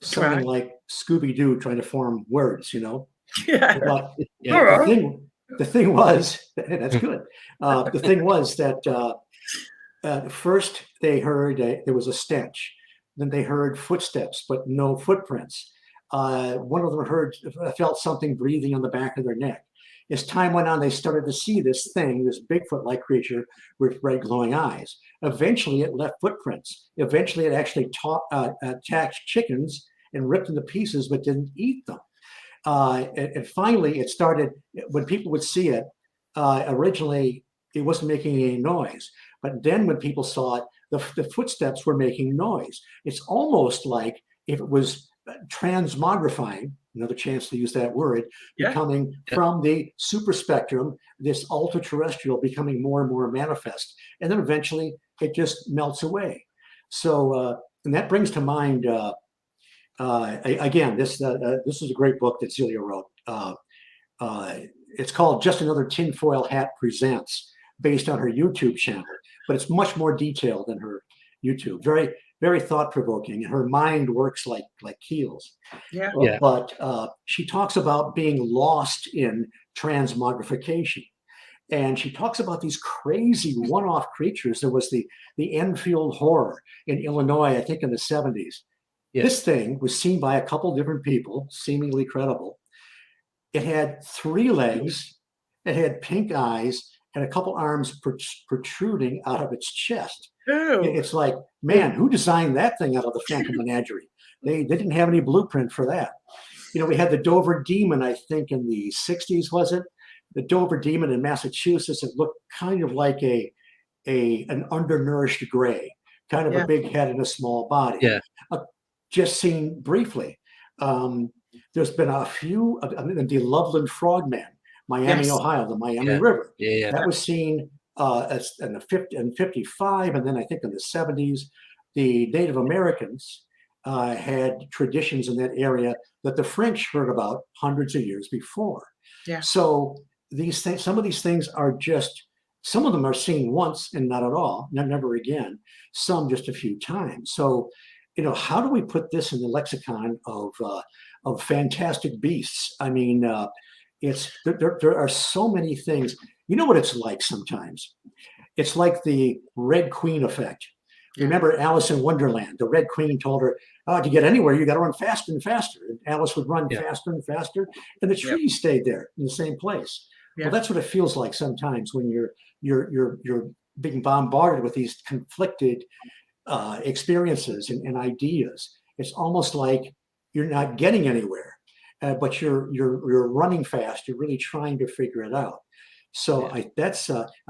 something like Scooby-Doo trying to form words, Yeah. But the thing was, that's good. The thing was that first they heard there was a stench. Then they heard footsteps, but no footprints. One of them felt something breathing on the back of their neck. As time went on, they started to see this thing, this Bigfoot-like creature with bright glowing eyes. Eventually, it left footprints. Eventually, it actually attacked chickens and ripped them to pieces, but didn't eat them. And finally, it started, when people would see it, originally, it wasn't making any noise. But then when people saw it, the footsteps were making noise. It's almost like if it was transmogrifying, another chance to use that word, becoming from the super spectrum, this ultra terrestrial becoming more and more manifest. And then eventually it just melts away. So, and that brings to mind, again, this is a great book that Celia wrote. It's called Just Another Tinfoil Hat Presents, based on her YouTube channel, but it's much more detailed than her YouTube. Very, very thought-provoking. Her mind works like Keel's. But she talks about being lost in transmogrification. And she talks about these crazy one-off creatures. There was the Enfield Horror in Illinois, I think in the 70s. This thing was seen by a couple different people, seemingly credible. It had 3 legs, it had pink eyes, and a couple arms protruding out of its chest. It's like, man, who designed that thing out of the Phantom Menagerie? They didn't have any blueprint for that. You know, we had the Dover Demon, I think in the 60s, was it? The Dover Demon in Massachusetts. It looked kind of like an undernourished gray, kind of a big head and a small body. Just seen briefly. There's been a few, the Loveland Frogman, Miami, Ohio, the Miami River. That was seen in 55, and then I think in the 70s. The Native Americans had traditions in that area that the French heard about hundreds of years before. So these things, some of these things are just, some of them are seen once and not at all, never again. Some just a few times. So, you know, how do we put this in the lexicon of fantastic beasts? I mean, there are so many things. You know what it's like sometimes? It's like the Red Queen effect. Remember Alice in Wonderland? The Red Queen told her, "Oh, to get anywhere, you got to run faster and faster." And Alice would run faster and faster, and the trees stayed there in the same place. Well, that's what it feels like sometimes when you're being bombarded with these conflicted experiences and ideas. It's almost like you're not getting anywhere, but you're running fast. You're really trying to figure it out. So I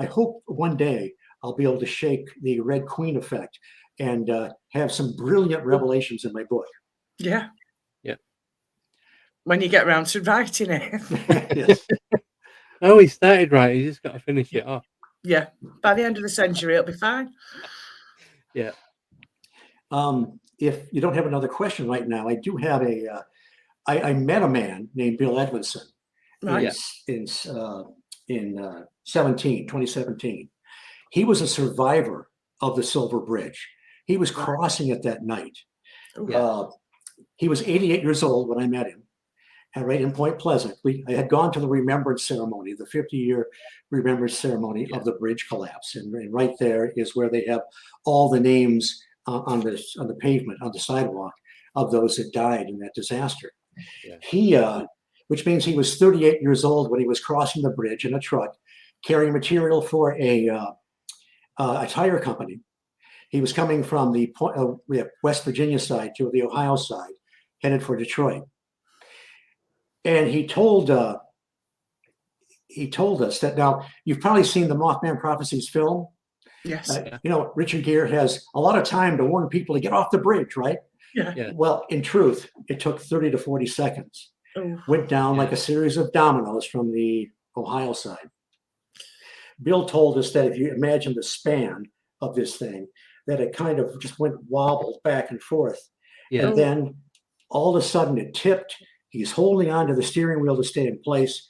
hope one day I'll be able to shake the Red Queen effect and have some brilliant revelations in my book. Yeah. When you get around to writing it. Yes. Oh, he started right. He's just got to finish it off. Yeah. By the end of the century, it'll be fine. Yeah. If you don't have another question right now, I do have I met a man named Bill Edwinson in 2017. He was a survivor of the Silver Bridge. He was crossing it that night. He was 88 years old when I met him, right in Point Pleasant. I had gone to the remembrance ceremony, the 50-year remembrance ceremony of the bridge collapse. And right there is where they have all the names on the pavement, on the sidewalk, of those that died in that disaster. He, which means he was 38 years old when he was crossing the bridge in a truck, carrying material for a tire company. He was coming from the West Virginia side to the Ohio side, headed for Detroit. And he told us that, now you've probably seen the Mothman Prophecies film. Yes. You know, Richard Gere has a lot of time to warn people to get off the bridge, right? Yeah. Well, in truth, it took 30 to 40 seconds. Went down like a series of dominoes from the Ohio side. Bill told us that if you imagine the span of this thing, that it kind of just wobbled back and forth. And then all of a sudden it tipped. He's holding on to the steering wheel to stay in place.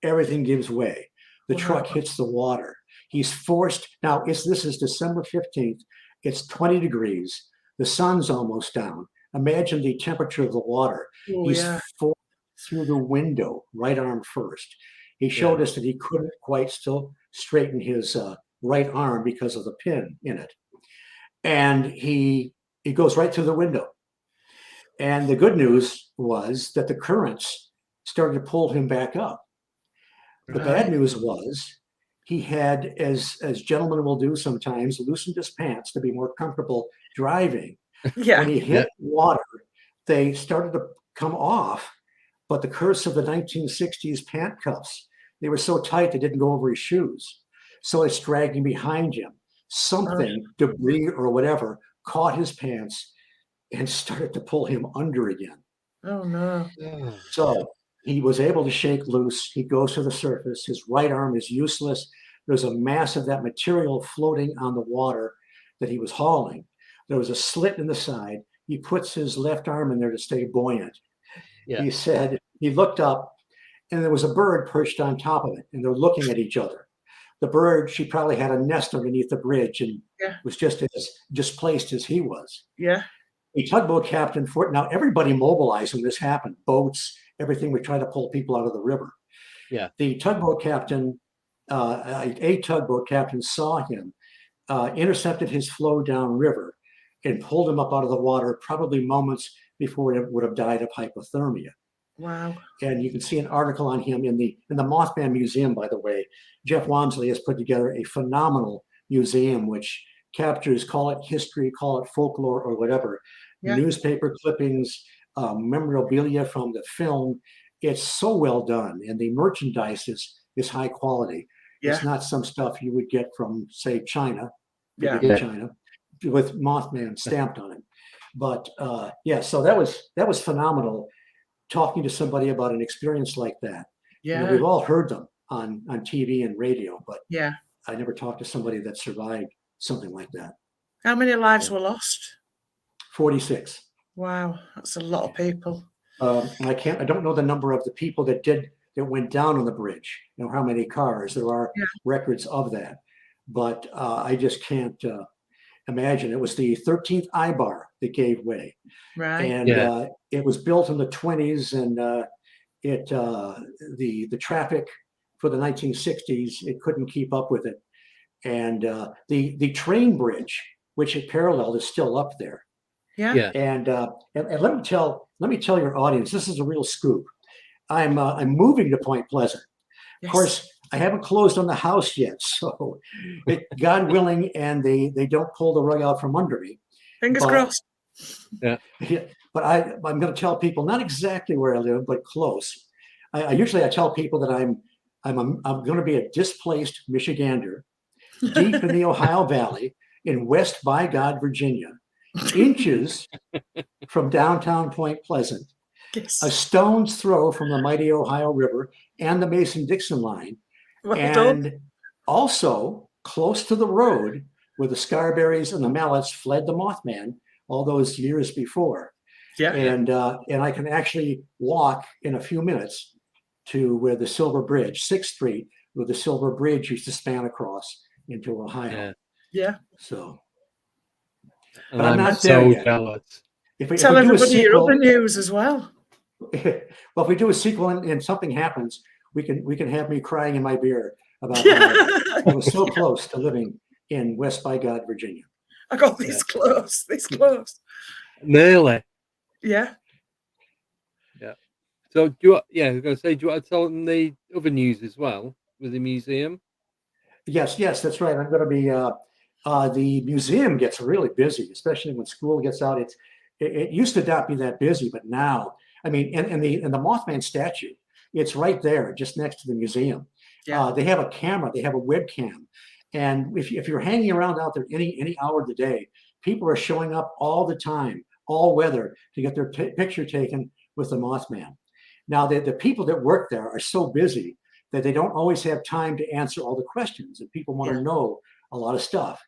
Everything gives way. The truck hits the water. He's forced. Now, this is December 15th. It's 20 degrees. The sun's almost down. Imagine the temperature of the water. He's forced through the window, right arm first. He showed us that he couldn't quite still straighten his right arm because of the pin in it. And he He goes right through the window. And the good news was that the currents started to pull him back up. The bad news was he had, as gentlemen will do sometimes, loosened his pants to be more comfortable driving. Yeah. When he hit water, they started to come off, but the curse of the 1960s pant cuffs, they were so tight they didn't go over his shoes. So it's dragging behind him. Something, debris or whatever, caught his pants and started to pull him under again. Oh no. So he was able to shake loose. He goes to the surface. His right arm is useless. There's a mass of that material floating on the water that he was hauling. There was a slit in the side. He puts his left arm in there to stay buoyant. Yeah. He said, he looked up and there was a bird perched on top of it and they're looking at each other. The bird, she probably had a nest underneath the bridge and was just as displaced as he was. Yeah. A tugboat captain now everybody mobilized when this happened, boats, everything. We try to pull people out of the river. Yeah. The tugboat captain, a tugboat captain saw him, intercepted his flow downriver and pulled him up out of the water, probably moments before he would have died of hypothermia. Wow. And you can see an article on him in the Mothman Museum, by the way. Jeff Walmsley has put together a phenomenal museum which captures, call it history, call it folklore or whatever, newspaper clippings, memorabilia from the film. It's so well done, and the merchandise is high quality. It's not some stuff you would get from, say, China, China, with Mothman stamped on it. But so that was phenomenal. Talking to somebody about an experience like that. Yeah. You know, we've all heard them on TV and radio, but yeah, I never talked to somebody that survived something like that. How many lives were lost? 46. Wow, that's a lot of people. I don't know the number of the people that went down on the bridge. You know, how many cars? There are records of that, but I just can't imagine. It was the 13th I-bar that gave way. Right. And it was built in the 20s, and the traffic for the 1960s, it couldn't keep up with it. And the train bridge, which it paralleled, is still up there. Yeah. And let me tell your audience, this is a real scoop. I'm moving to Point Pleasant. Yes. Of course, I haven't closed on the house yet, so God willing, and they don't pull the rug out from under me. Fingers crossed. Yeah. But I'm going to tell people not exactly where I live, but close. I usually tell people that I'm going to be a displaced Michigander, deep in the Ohio Valley, in West by God, Virginia, inches from downtown Point Pleasant, a stone's throw from the mighty Ohio River and the Mason-Dixon line, and also close to the road where the Scarberries and the Mallets fled the Mothman all those years before. Yeah. And I can actually walk in a few minutes to where the Silver Bridge, 6th Street, where the Silver Bridge used to span across into Ohio. Yeah. So, but I'm not so there yet. Jealous. If we Tell do everybody sequel, your other news as well. Well, if we do a sequel and something happens, we can have me crying in my beer about how I was so close to living in West by God, Virginia. I got this close, this close. Nearly. Yeah. Yeah. So do you? Yeah, I was going to say, do you want to tell them the other news as well with the museum? Yes, that's right. I'm going to be. The museum gets really busy, especially when school gets out. It used to not be that busy, but now, I mean, and the Mothman statue, it's right there, just next to the museum. Yeah. They have a camera, they have a webcam, and if you're hanging around out there any hour of the day, people are showing up all the time, all weather, to get their picture taken with the Mothman. Now, the people that work there are so busy that they don't always have time to answer all the questions, and people want to know a lot of stuff.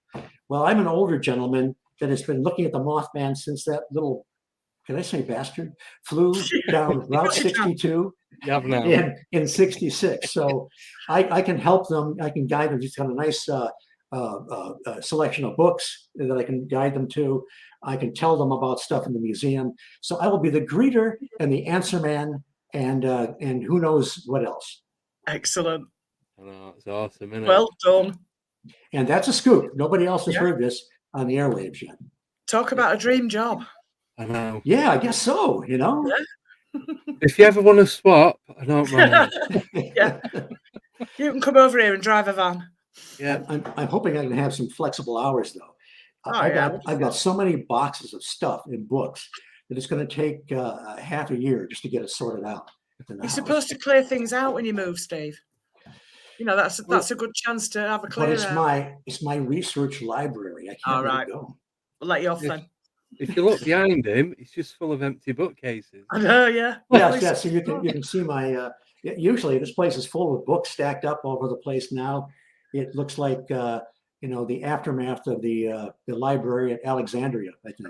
Well, I'm an older gentleman that has been looking at the Mothman since that little, can I say bastard, flew down Route 62 in 66. So I can help them. I can guide them. He's got a nice selection of books that I can guide them to. I can tell them about stuff in the museum. So I will be the greeter and the answer man and who knows what else. Excellent. I know, it's awesome, isn't it? Well done. And that's a scoop. Nobody else has heard this on the airwaves yet. Talk about a dream job. I know. Yeah, I guess so. You know. If you ever want to swap, I don't mind. Yeah. You can come over here and drive a van. Yeah. I'm hoping I can have some flexible hours though. Oh, I've yeah, got so many boxes of stuff in books that it's going to take half a year just to get it sorted out. You're supposed to clear things out when you move, Steve. You know, that's a good chance to have a But clear out. it's my research library. I can't All let right. it go. We'll let you off then. If you look behind him, it's just full of empty bookcases. I know, yeah. Yes. So you can see my. Usually, this place is full of books stacked up all over the place. Now, it looks like the aftermath of the library at Alexandria. I think.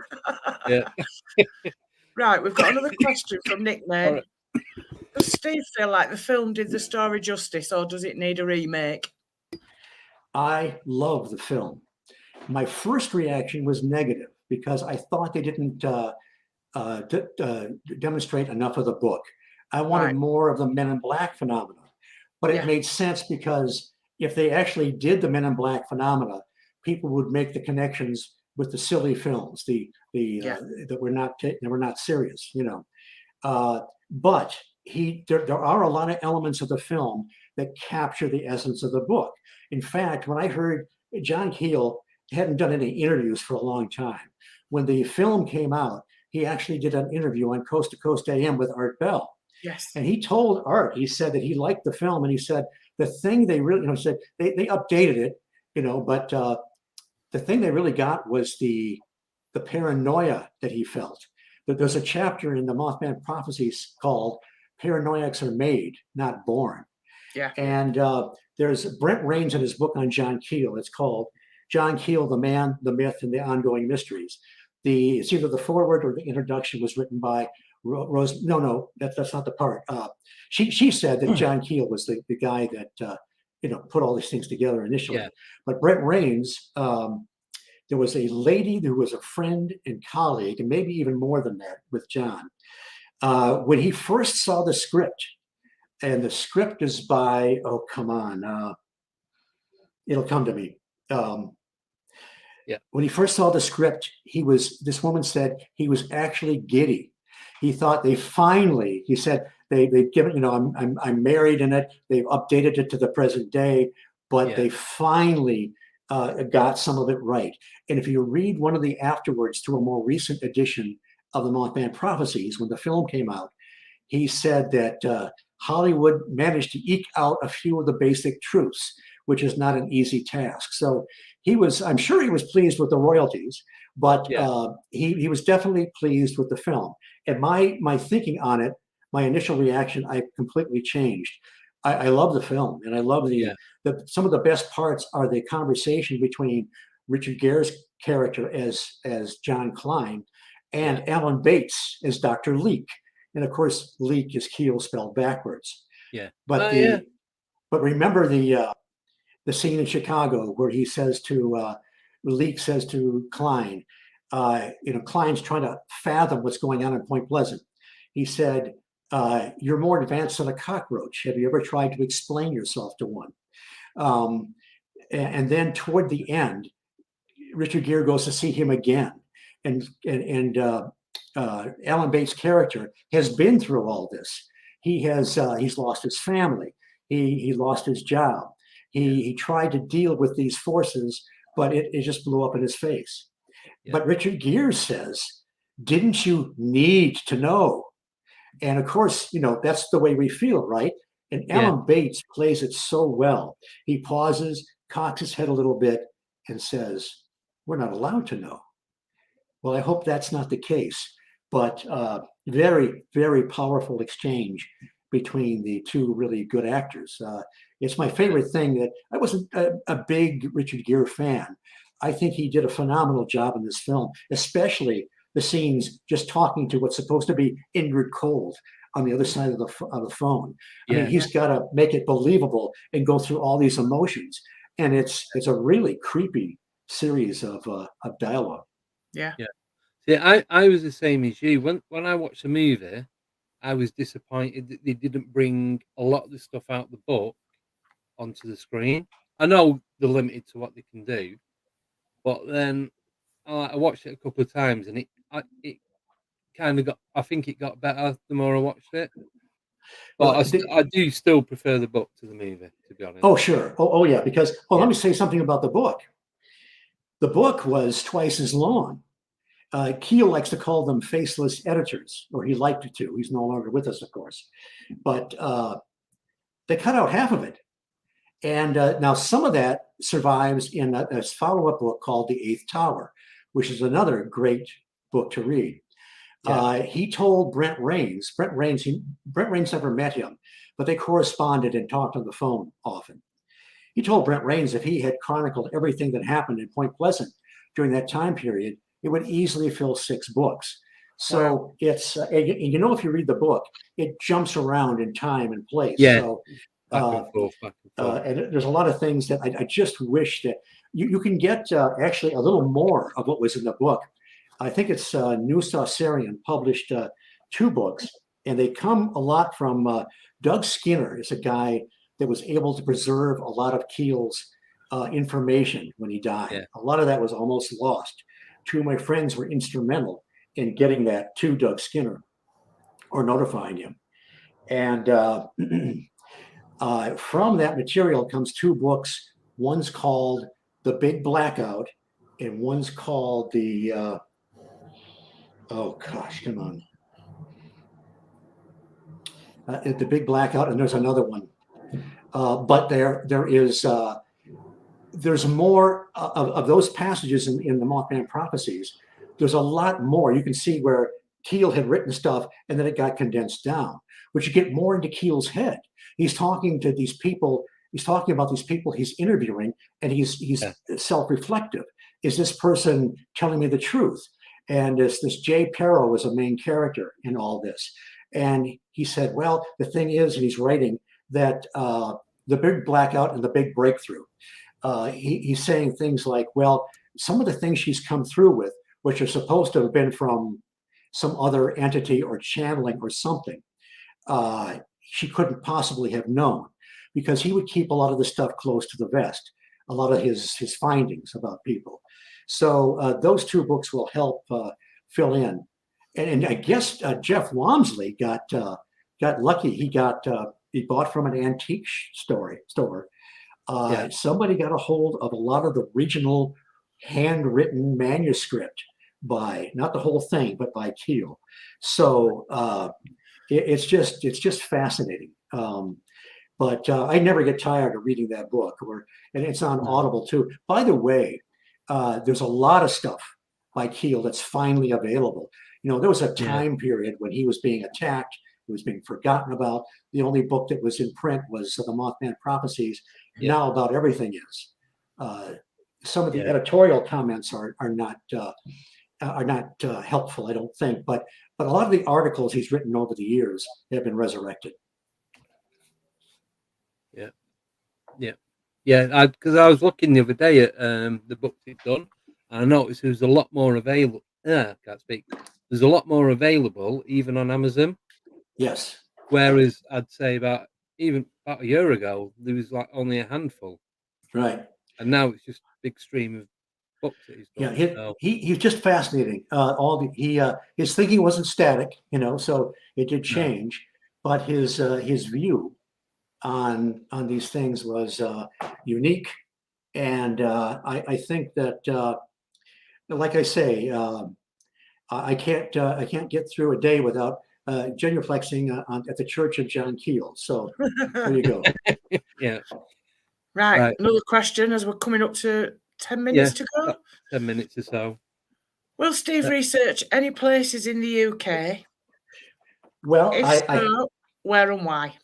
Yeah. Right, we've got another question from Nick Main. Right. Does Steve feel like the film did the story justice, or does it need a remake? I love the film. My first reaction was negative because I thought they didn't demonstrate enough of the book. I wanted Right. more of the Men in Black phenomena, but it Yeah. made sense because if they actually did the Men in Black phenomena, people would make the connections with the silly films, that were not serious, you know. But there are a lot of elements of the film that capture the essence of the book. In fact, when I heard John Keel hadn't done any interviews for a long time, when the film came out, he actually did an interview on Coast to Coast AM with Art Bell. Yes. And he told Art, he said that he liked the film, and he said the thing they really, said they updated it, but the thing they really got was the paranoia that he felt. That there's a chapter in the Mothman prophecies called "Paranoiacs Are Made, Not Born." Yeah. And there's Brent Raines in his book on John Keel. It's called John Keel, the Man, the Myth, and the Ongoing Mysteries. It's either the foreword or the introduction was written by Rose. No, that's not the part. She said that John Keel was the guy that put all these things together initially. Yeah. But Brent Raines, there was a lady who was a friend and colleague, and maybe even more than that, with John. When he first saw the script, and the script is by, oh, come on, it'll come to me. When he first saw the script, this woman said he was actually giddy. He thought he said they've given, I'm married in it. They've updated it to the present day, but they finally got some of it right. And if you read one of the afterwards to a more recent edition of the Mothman Prophecies, when the film came out, he said that Hollywood managed to eke out a few of the basic truths, which is not an easy task. So I'm sure he was pleased with the royalties, but he was definitely pleased with the film. And my thinking on it, my initial reaction, I completely changed. I love the film, and I love some of the best parts are the conversation between Richard Gere's character as John Klein and Alan Bates as Dr. Leek. And of course, Leek is Keel spelled backwards. Yeah. But but remember the scene in Chicago where he says to Leek says to Klein, Klein's trying to fathom what's going on in Point Pleasant. He said, "You're more advanced than a cockroach. Have you ever tried to explain yourself to one?" And then toward the end, Richard Gere goes to see him again, and Alan Bates' character has been through all this. He's lost his family. He lost his job. He tried to deal with these forces, but it just blew up in his face. But Richard Gere says, "Didn't you need to know?" And of course, that's the way we feel, right? And Alan Bates plays it so well. He pauses, cocks his head a little bit, and says, "We're not allowed to know." Well, I hope that's not the case, but very, very powerful exchange between the two really good actors. It's my favorite thing that I wasn't a big Richard Gere fan. I think he did a phenomenal job in this film, especially the scenes just talking to what's supposed to be Ingrid Cold on the other side of the phone. I mean, he's got to make it believable and go through all these emotions, and it's a really creepy series of dialogue. Yeah. See, I was the same as you. When I watched the movie, I was disappointed that they didn't bring a lot of the stuff out of the book onto the screen. I know they're limited to what they can do, but then I watched it a couple of times, and it kind of got. I think it got better the more I watched it. But I do still prefer the book to the movie, to be honest. Oh, sure. Oh, yeah. Because, Yeah. let me say something about the book. The book was twice as long. Keel likes to call them faceless editors, or he liked to. He's no longer with us, of course. But they cut out half of it. And now some of that survives in a follow-up book called The Eighth Tower, which is another great book to read. Yeah. He told Brent Rains never met him, but they corresponded and talked on the phone often. He told Brent Rains if he had chronicled everything that happened in Point Pleasant during that time period, it would easily fill 6 books. So it's, and if you read the book, it jumps around in time and place. Yeah. So, back and forth. and there's a lot of things that I just wish that you can get actually a little more of what was in the book. I think it's New Saucerian published 2 books, and they come a lot from Doug Skinner is a guy that was able to preserve a lot of Keel's information when he died. Yeah. A lot of that was almost lost. 2 of my friends were instrumental in getting that to Doug Skinner or notifying him. And from that material comes 2 books. One's called The Big Blackout, and one's called the, oh gosh, come on. The Big Blackout, and there's another one. But there's more of those passages in the Mothman prophecies. There's a lot more. You can see where Keel had written stuff and then it got condensed down, which you get more into Keel's head. He's talking to these people. He's talking about these people he's interviewing, and he's self-reflective. Is this person telling me the truth? And this Jay Perro was a main character in all this. And he said, well, the thing is, and he's writing that the big blackout and the big breakthrough, he's saying things like, well, some of the things she's come through with, which are supposed to have been from some other entity or channeling or something, she couldn't possibly have known, because he would keep a lot of the stuff close to the vest, a lot of his findings about people. So those 2 books will help fill in. And I guess Jeff Walmsley got lucky. He bought from an antique store. Somebody got a hold of a lot of the original handwritten manuscript by, not the whole thing, but by Keel. So it's just fascinating. But I never get tired of reading that book, and it's on Audible too. By the way, there's a lot of stuff by Keel that's finally available. There was a time period when he was being attacked. He was being forgotten about. The only book that was in print was the Mothman Prophecies. Yeah. Now about everything is. Some of the editorial comments are not helpful, I don't think. But a lot of the articles he's written over the years have been resurrected. Yeah. Because I was looking the other day at the books he'd done, and I noticed there's a lot more available. Can't speak. There's a lot more available, even on Amazon. Yes. Whereas I'd say about a year ago, there was like only a handful. Right. And now it's just a big stream of books that he's done. Yeah, he's just fascinating. His thinking wasn't static, so it did change, but his view on these things was unique, and I think that, like I say, I can't get through a day without genuflexing at the Church of John Keel. So there you go. Yeah. Right. Another question as we're coming up to 10 minutes to go. 10 minutes or so. Will Steve research any places in the UK? Well, if so, where and why?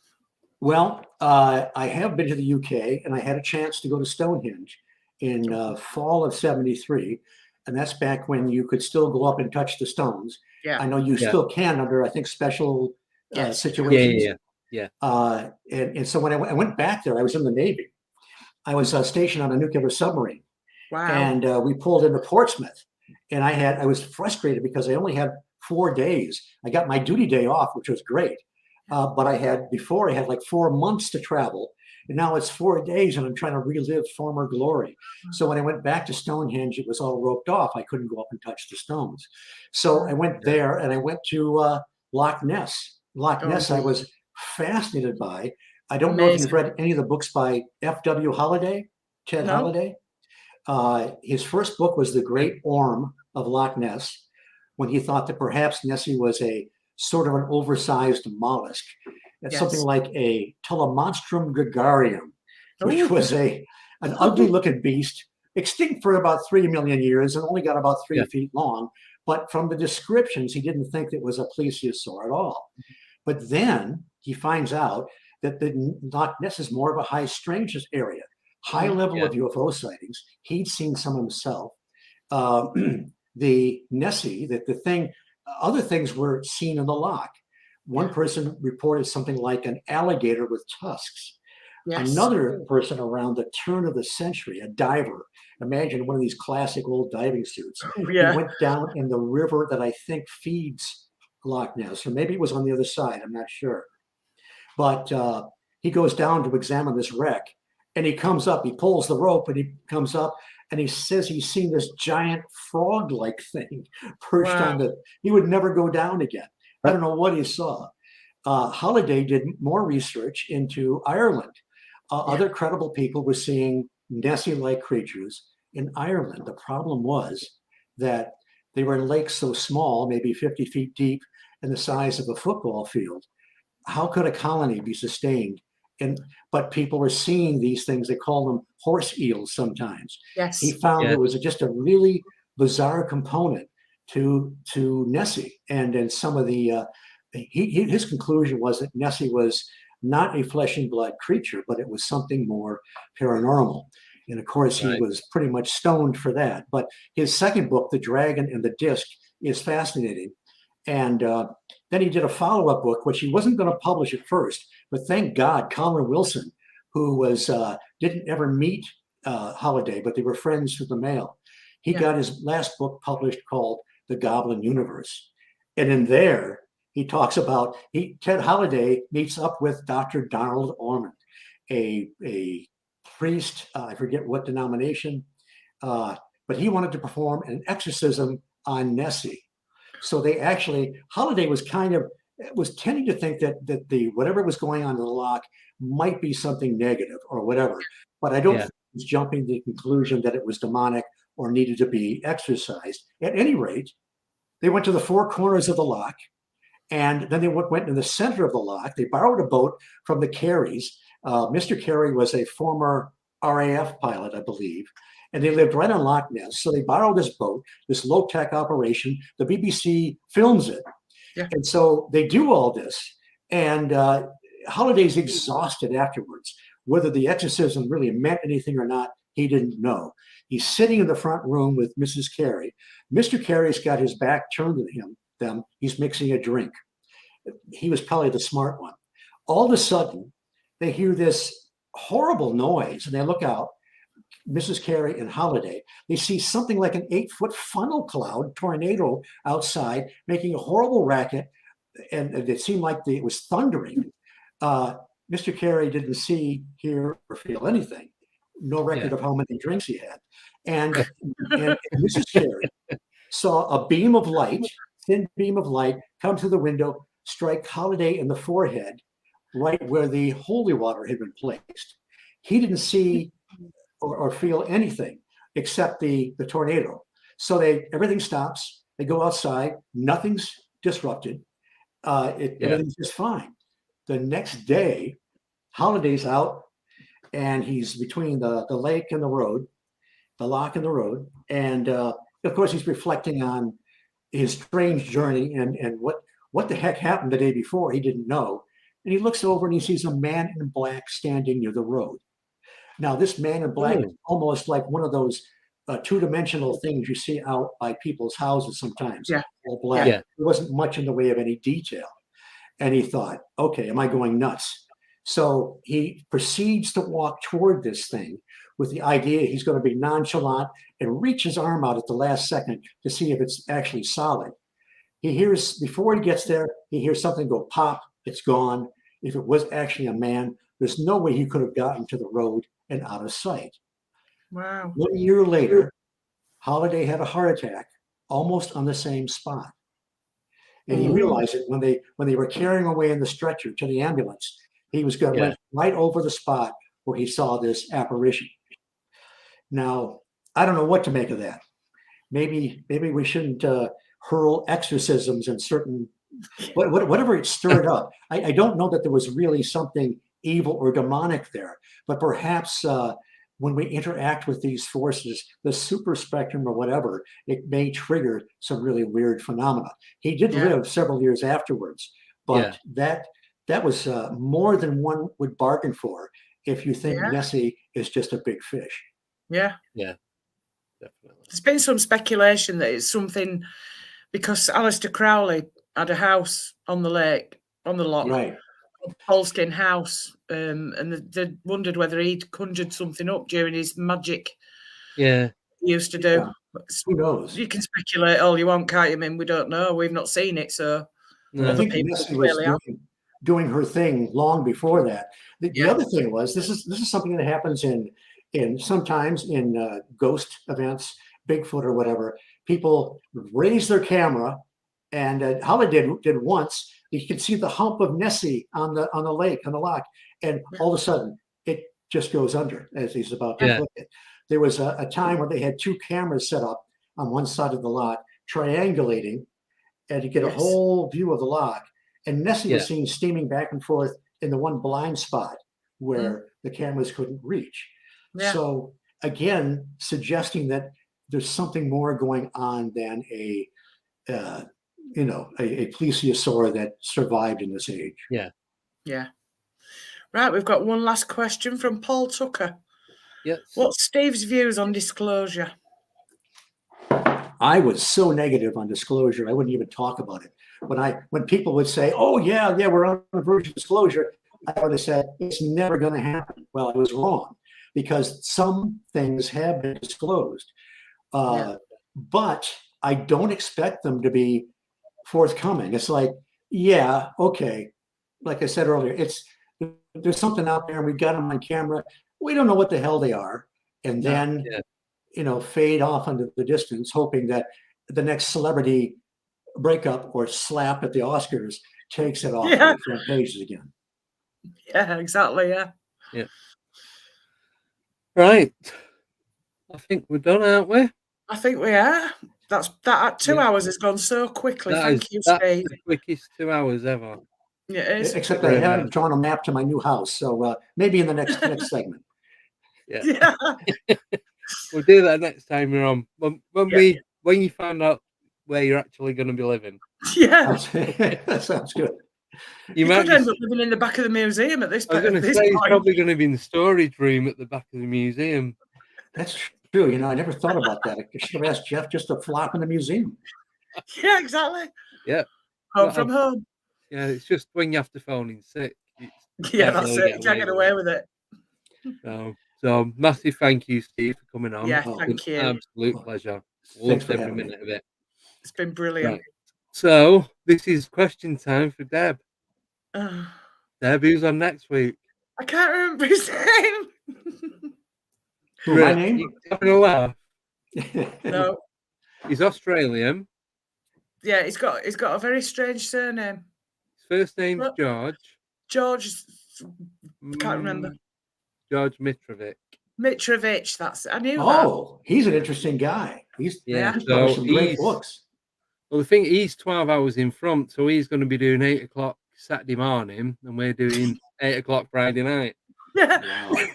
Well, I have been to the UK, and I had a chance to go to Stonehenge in fall of '73, and that's back when you could still go up and touch the stones. Yeah. I know you still can under, I think, special situations. Yeah. And so when I went back there, I was in the Navy. I was stationed on a nuclear submarine. Wow. And we pulled into Portsmouth, and I was frustrated because I only had 4 days. I got my duty day off, which was great. But I had like 4 months to travel, And now it's 4 days and I'm trying to relive former glory. So when I went back to Stonehenge, it was all roped off. I couldn't go up and touch the stones. So I went there and I went to Loch Ness. Loch Ness, I was fascinated by. I don't know if you've read any of the books by F.W. Holliday, Ted Holliday. His first book was The Great Orm of Loch Ness, when he thought that perhaps Nessie was a sort of an oversized mollusk. It's something like a Telemonstrum gregarium, which was an ugly looking beast, extinct for about 3 million years and only got about 3 feet long. But from the descriptions, he didn't think it was a plesiosaur at all. But then he finds out that the Loch Ness is more of a high strangeness area, high level of UFO sightings. He'd seen some himself. The Nessie, that the thing, other things were seen in the loch. One person reported something like an alligator with tusks. Another person around the turn of the century, a diver, imagine one of these classic old diving suits. He went down in the river that I think feeds Loch Ness, or maybe it was on the other side, I'm not sure. But he goes down to examine this wreck, and he comes up, he pulls the rope, and he comes up, and he says he's seen this giant frog-like thing perched on the, he would never go down again. I don't know what he saw. Holliday did more research into Ireland. Other credible people were seeing Nessie-like creatures in Ireland. The problem was that they were in lakes so small, maybe 50 feet deep and the size of a football field. How could a colony be sustained? But people were seeing these things. They call them horse eels sometimes. He found there was just a really bizarre component to Nessie. And then some of the, his conclusion was that Nessie was not a flesh and blood creature, but it was something more paranormal. And of course, he was pretty much stoned for that. But his second book, The Dragon and the Disc, is fascinating. And then he did a follow-up book, which he wasn't going to publish at first. But thank God, Colin Wilson, who was didn't ever meet Holliday, but they were friends through the mail. He got his last book published called The Goblin Universe. And in there, he talks about, Ted Holliday meets up with Dr. Donald Ormond, a priest, I forget what denomination, but he wanted to perform an exorcism on Nessie. So they actually, Holliday was tending to think that the whatever was going on in the loch might be something negative or whatever. But I don't think he was jumping to the conclusion that it was demonic or needed to be exorcised. At any rate, they went to the four corners of the loch, and then they went in the center of the loch. They borrowed a boat from the Careys. Mr. Carey was a former RAF pilot, I believe, and they lived right on Loch Ness. So they borrowed this boat, this low-tech operation. The BBC films it. And so they do all this, and Holliday's exhausted afterwards. Whether the exorcism really meant anything or not, he didn't know. He's sitting in the front room with Mrs. Carey. Mr. Carey's got his back turned to them. He's mixing a drink. He was probably the smart one. All of a sudden, they hear this horrible noise, and they look out. Mrs. Carey and Holliday, they see something like an 8-foot funnel cloud tornado outside, making a horrible racket, and it seemed like it was thundering. Mr. Carey didn't see, hear, or feel anything. No record of how many drinks he had. And Mrs. Carey saw a beam of light, thin beam of light, come through the window, strike Holliday in the forehead, right where the holy water had been placed. He didn't see or feel anything except the tornado. So everything stops. They go outside. Nothing's disrupted. Everything's just fine. The next day, Holliday's out, and he's between the lake and the road, the loch and the road. And of course, he's reflecting on his strange journey and what the heck happened the day before. He didn't know. And he looks over and he sees a man in black standing near the road. Now, this man in black is almost like one of those two-dimensional things you see out by people's houses sometimes. All black. There wasn't much in the way of any detail. And he thought, okay, am I going nuts? So he proceeds to walk toward this thing with the idea he's going to be nonchalant and reach his arm out at the last second to see if it's actually solid. He hears, before he gets there, he hears something go pop, it's gone. if it was actually a man, there's no way he could have gotten to the road and out of sight. Wow. 1 year later, Holiday had a heart attack almost on the same spot. And he realized it when they were carrying him away in the stretcher to the ambulance. He was going to went right over the spot where he saw this apparition. Now, I don't know what to make of that. Maybe we shouldn't hurl exorcisms and certain whatever it stirred up. I don't know that there was really something evil or demonic there, but perhaps when we interact with these forces, the super spectrum or whatever, it may trigger some really weird phenomena. He did live several years afterwards, but that was more than one would bargain for if you think Nessie is just a big fish. Yeah. Yeah, definitely. There's been some speculation that it's something because Aleister Crowley had a house on the lake, on the loch, Right. Poleskin House, and they wondered whether he'd conjured something up during his magic Yeah. he used to do. Who knows? You can speculate all you want, can't you? I mean, we don't know. We've not seen it, so I think Nessie was doing her thing long before that. The other thing was this is something that happens in sometimes in ghost events, Bigfoot or whatever. People raise their camera, and Holiday did once. You could see the hump of Nessie on the lake, on the loch, and all of a sudden it just goes under as he's about to flip it. There was a time where they had two cameras set up on one side of the lot, triangulating, and you get a whole view of the loch. And Nessie was seen steaming back and forth in the one blind spot where the cameras couldn't reach. Yeah. So again, suggesting that there's something more going on than a plesiosaur that survived in this age. Yeah. Yeah. Right, we've got one last question from Paul Tucker. Yes. What's Steve's views on disclosure? I was so negative on disclosure, I wouldn't even talk about it. When people would say, "Oh yeah, we're on the verge of disclosure," I would have said, "It's never going to happen." Well, I was wrong because some things have been disclosed, but I don't expect them to be forthcoming. It's like, yeah, okay. Like I said earlier, there's something out there and we've got them on camera. We don't know what the hell they are. And then, fade off into the distance, hoping that the next celebrity breakup or slap at the Oscars takes it off the front pages again. Yeah, exactly. Yeah. Yeah. Right. I think we're done, aren't we? I think we are. That 2 hours has gone so quickly. Thank you, Steve. That's the quickest 2 hours ever. Yeah, it is. Except I haven't drawn a map to my new house, so maybe in the next segment. Yeah. We'll do that next time we're on. When you find out where you're actually going to be living. Yeah. That sounds good. You could end up living in the back of the museum at this point. I was going to say, it's probably going to be in the storage room at the back of the museum. That's true. I never thought about that. I should have asked Jeff just to flop in the museum. Yeah, exactly. Yeah. Home from home. Yeah, it's just when you have to phone in sick. Yeah, that's it. You can't get away with it. So massive thank you, Steve, for coming on. Yeah, thank you. Absolute pleasure. Loved every minute of it. It's been brilliant. Right. So this is question time for Deb. Deb, who's on next week? I can't remember his name. My name? You having a laugh? No. He's Australian. Yeah, he's got a very strange surname. His first name's George. George, can't remember. George Mitrovic. Mitrovic, that's it. I knew that. Oh, he's an interesting guy. He's published some great books. Well, the thing, he's 12 hours in front, so he's going to be doing 8 o'clock Saturday morning, and we're doing 8 o'clock Friday night. Yeah. Wow.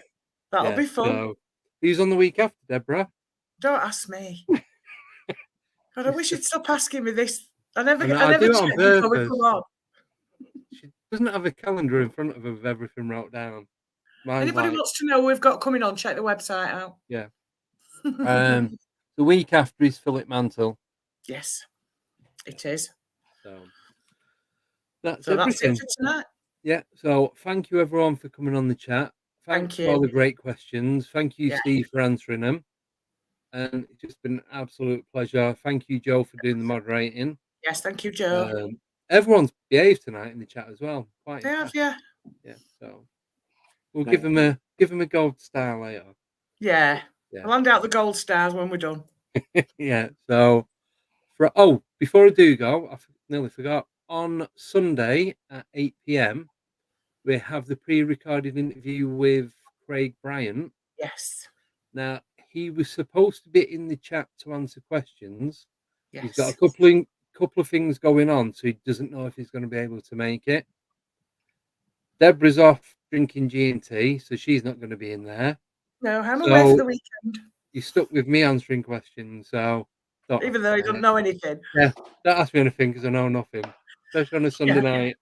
That'll be fun. So he's on the week after, Deborah. Don't ask me. God, I wish you'd stop asking me this. I never do it on purpose. She doesn't have a calendar in front of her with everything wrote down. Anybody wants to know what we've got coming on, check the website out. Yeah. The week after is Philip Mantle. Yes, it is. So that's it for tonight. Yeah. So thank you everyone for coming on the chat. Thanks for all the great questions. Thank you, Steve, for answering them. And it's just been an absolute pleasure. Thank you, Joe, for doing the moderating. Yes, thank you, Joe. Everyone's behaved tonight in the chat as well. They have, yeah. Yeah, so we'll Right. give him a gold star later. Yeah. Yeah. I'll hand out the gold stars when we're done. Yeah. So before I do go, I nearly forgot. On Sunday at 8 p.m, we have the pre-recorded interview with Craig Bryant. Yes. Now he was supposed to be in the chat to answer questions. Yes. He's got a couple of things going on, so he doesn't know if he's going to be able to make it. Deborah's off drinking G&T, so she's not going to be in there. No, I'm away for the weekend. You're stuck with me answering questions, so Even though he doesn't know anything. Yeah, don't ask me anything because I know nothing, especially on a Sunday Yeah. night.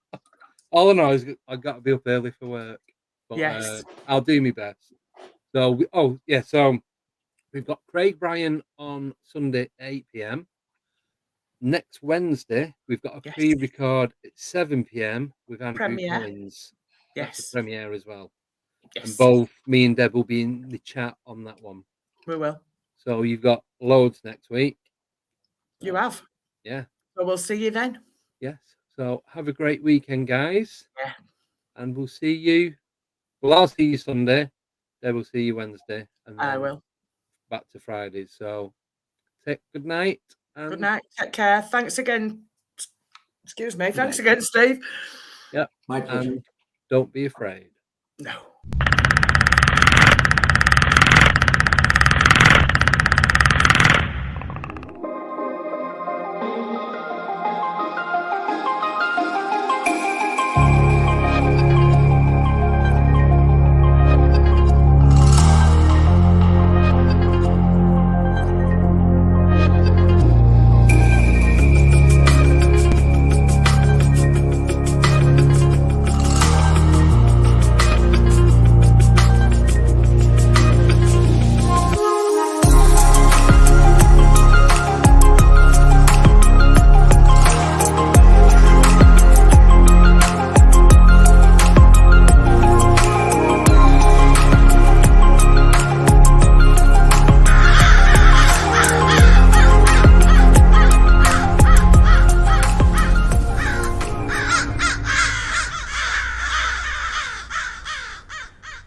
All I know is I've got to be up early for work, but Yes. I'll do my best. So, so we've got Craig Bryan on Sunday at 8 p.m. Next Wednesday, we've got a Yes. pre-record at 7 p.m. with Andrew Premiere. Collins. That's a Yes. premiere as well. And Yes. both me and Deb will be in the chat on that one. We will. So you've got loads next week. You have. Yeah. So we'll see you then. Yes. So have a great weekend, guys. Yeah. And we'll see you. Well, I'll see you Sunday. Deb will see you Wednesday. And then I will. back to Friday. So good night. And Good night. Take care. Thanks again. Excuse me. Thanks night. again, Steve. Yeah. My pleasure. And don't be afraid. No.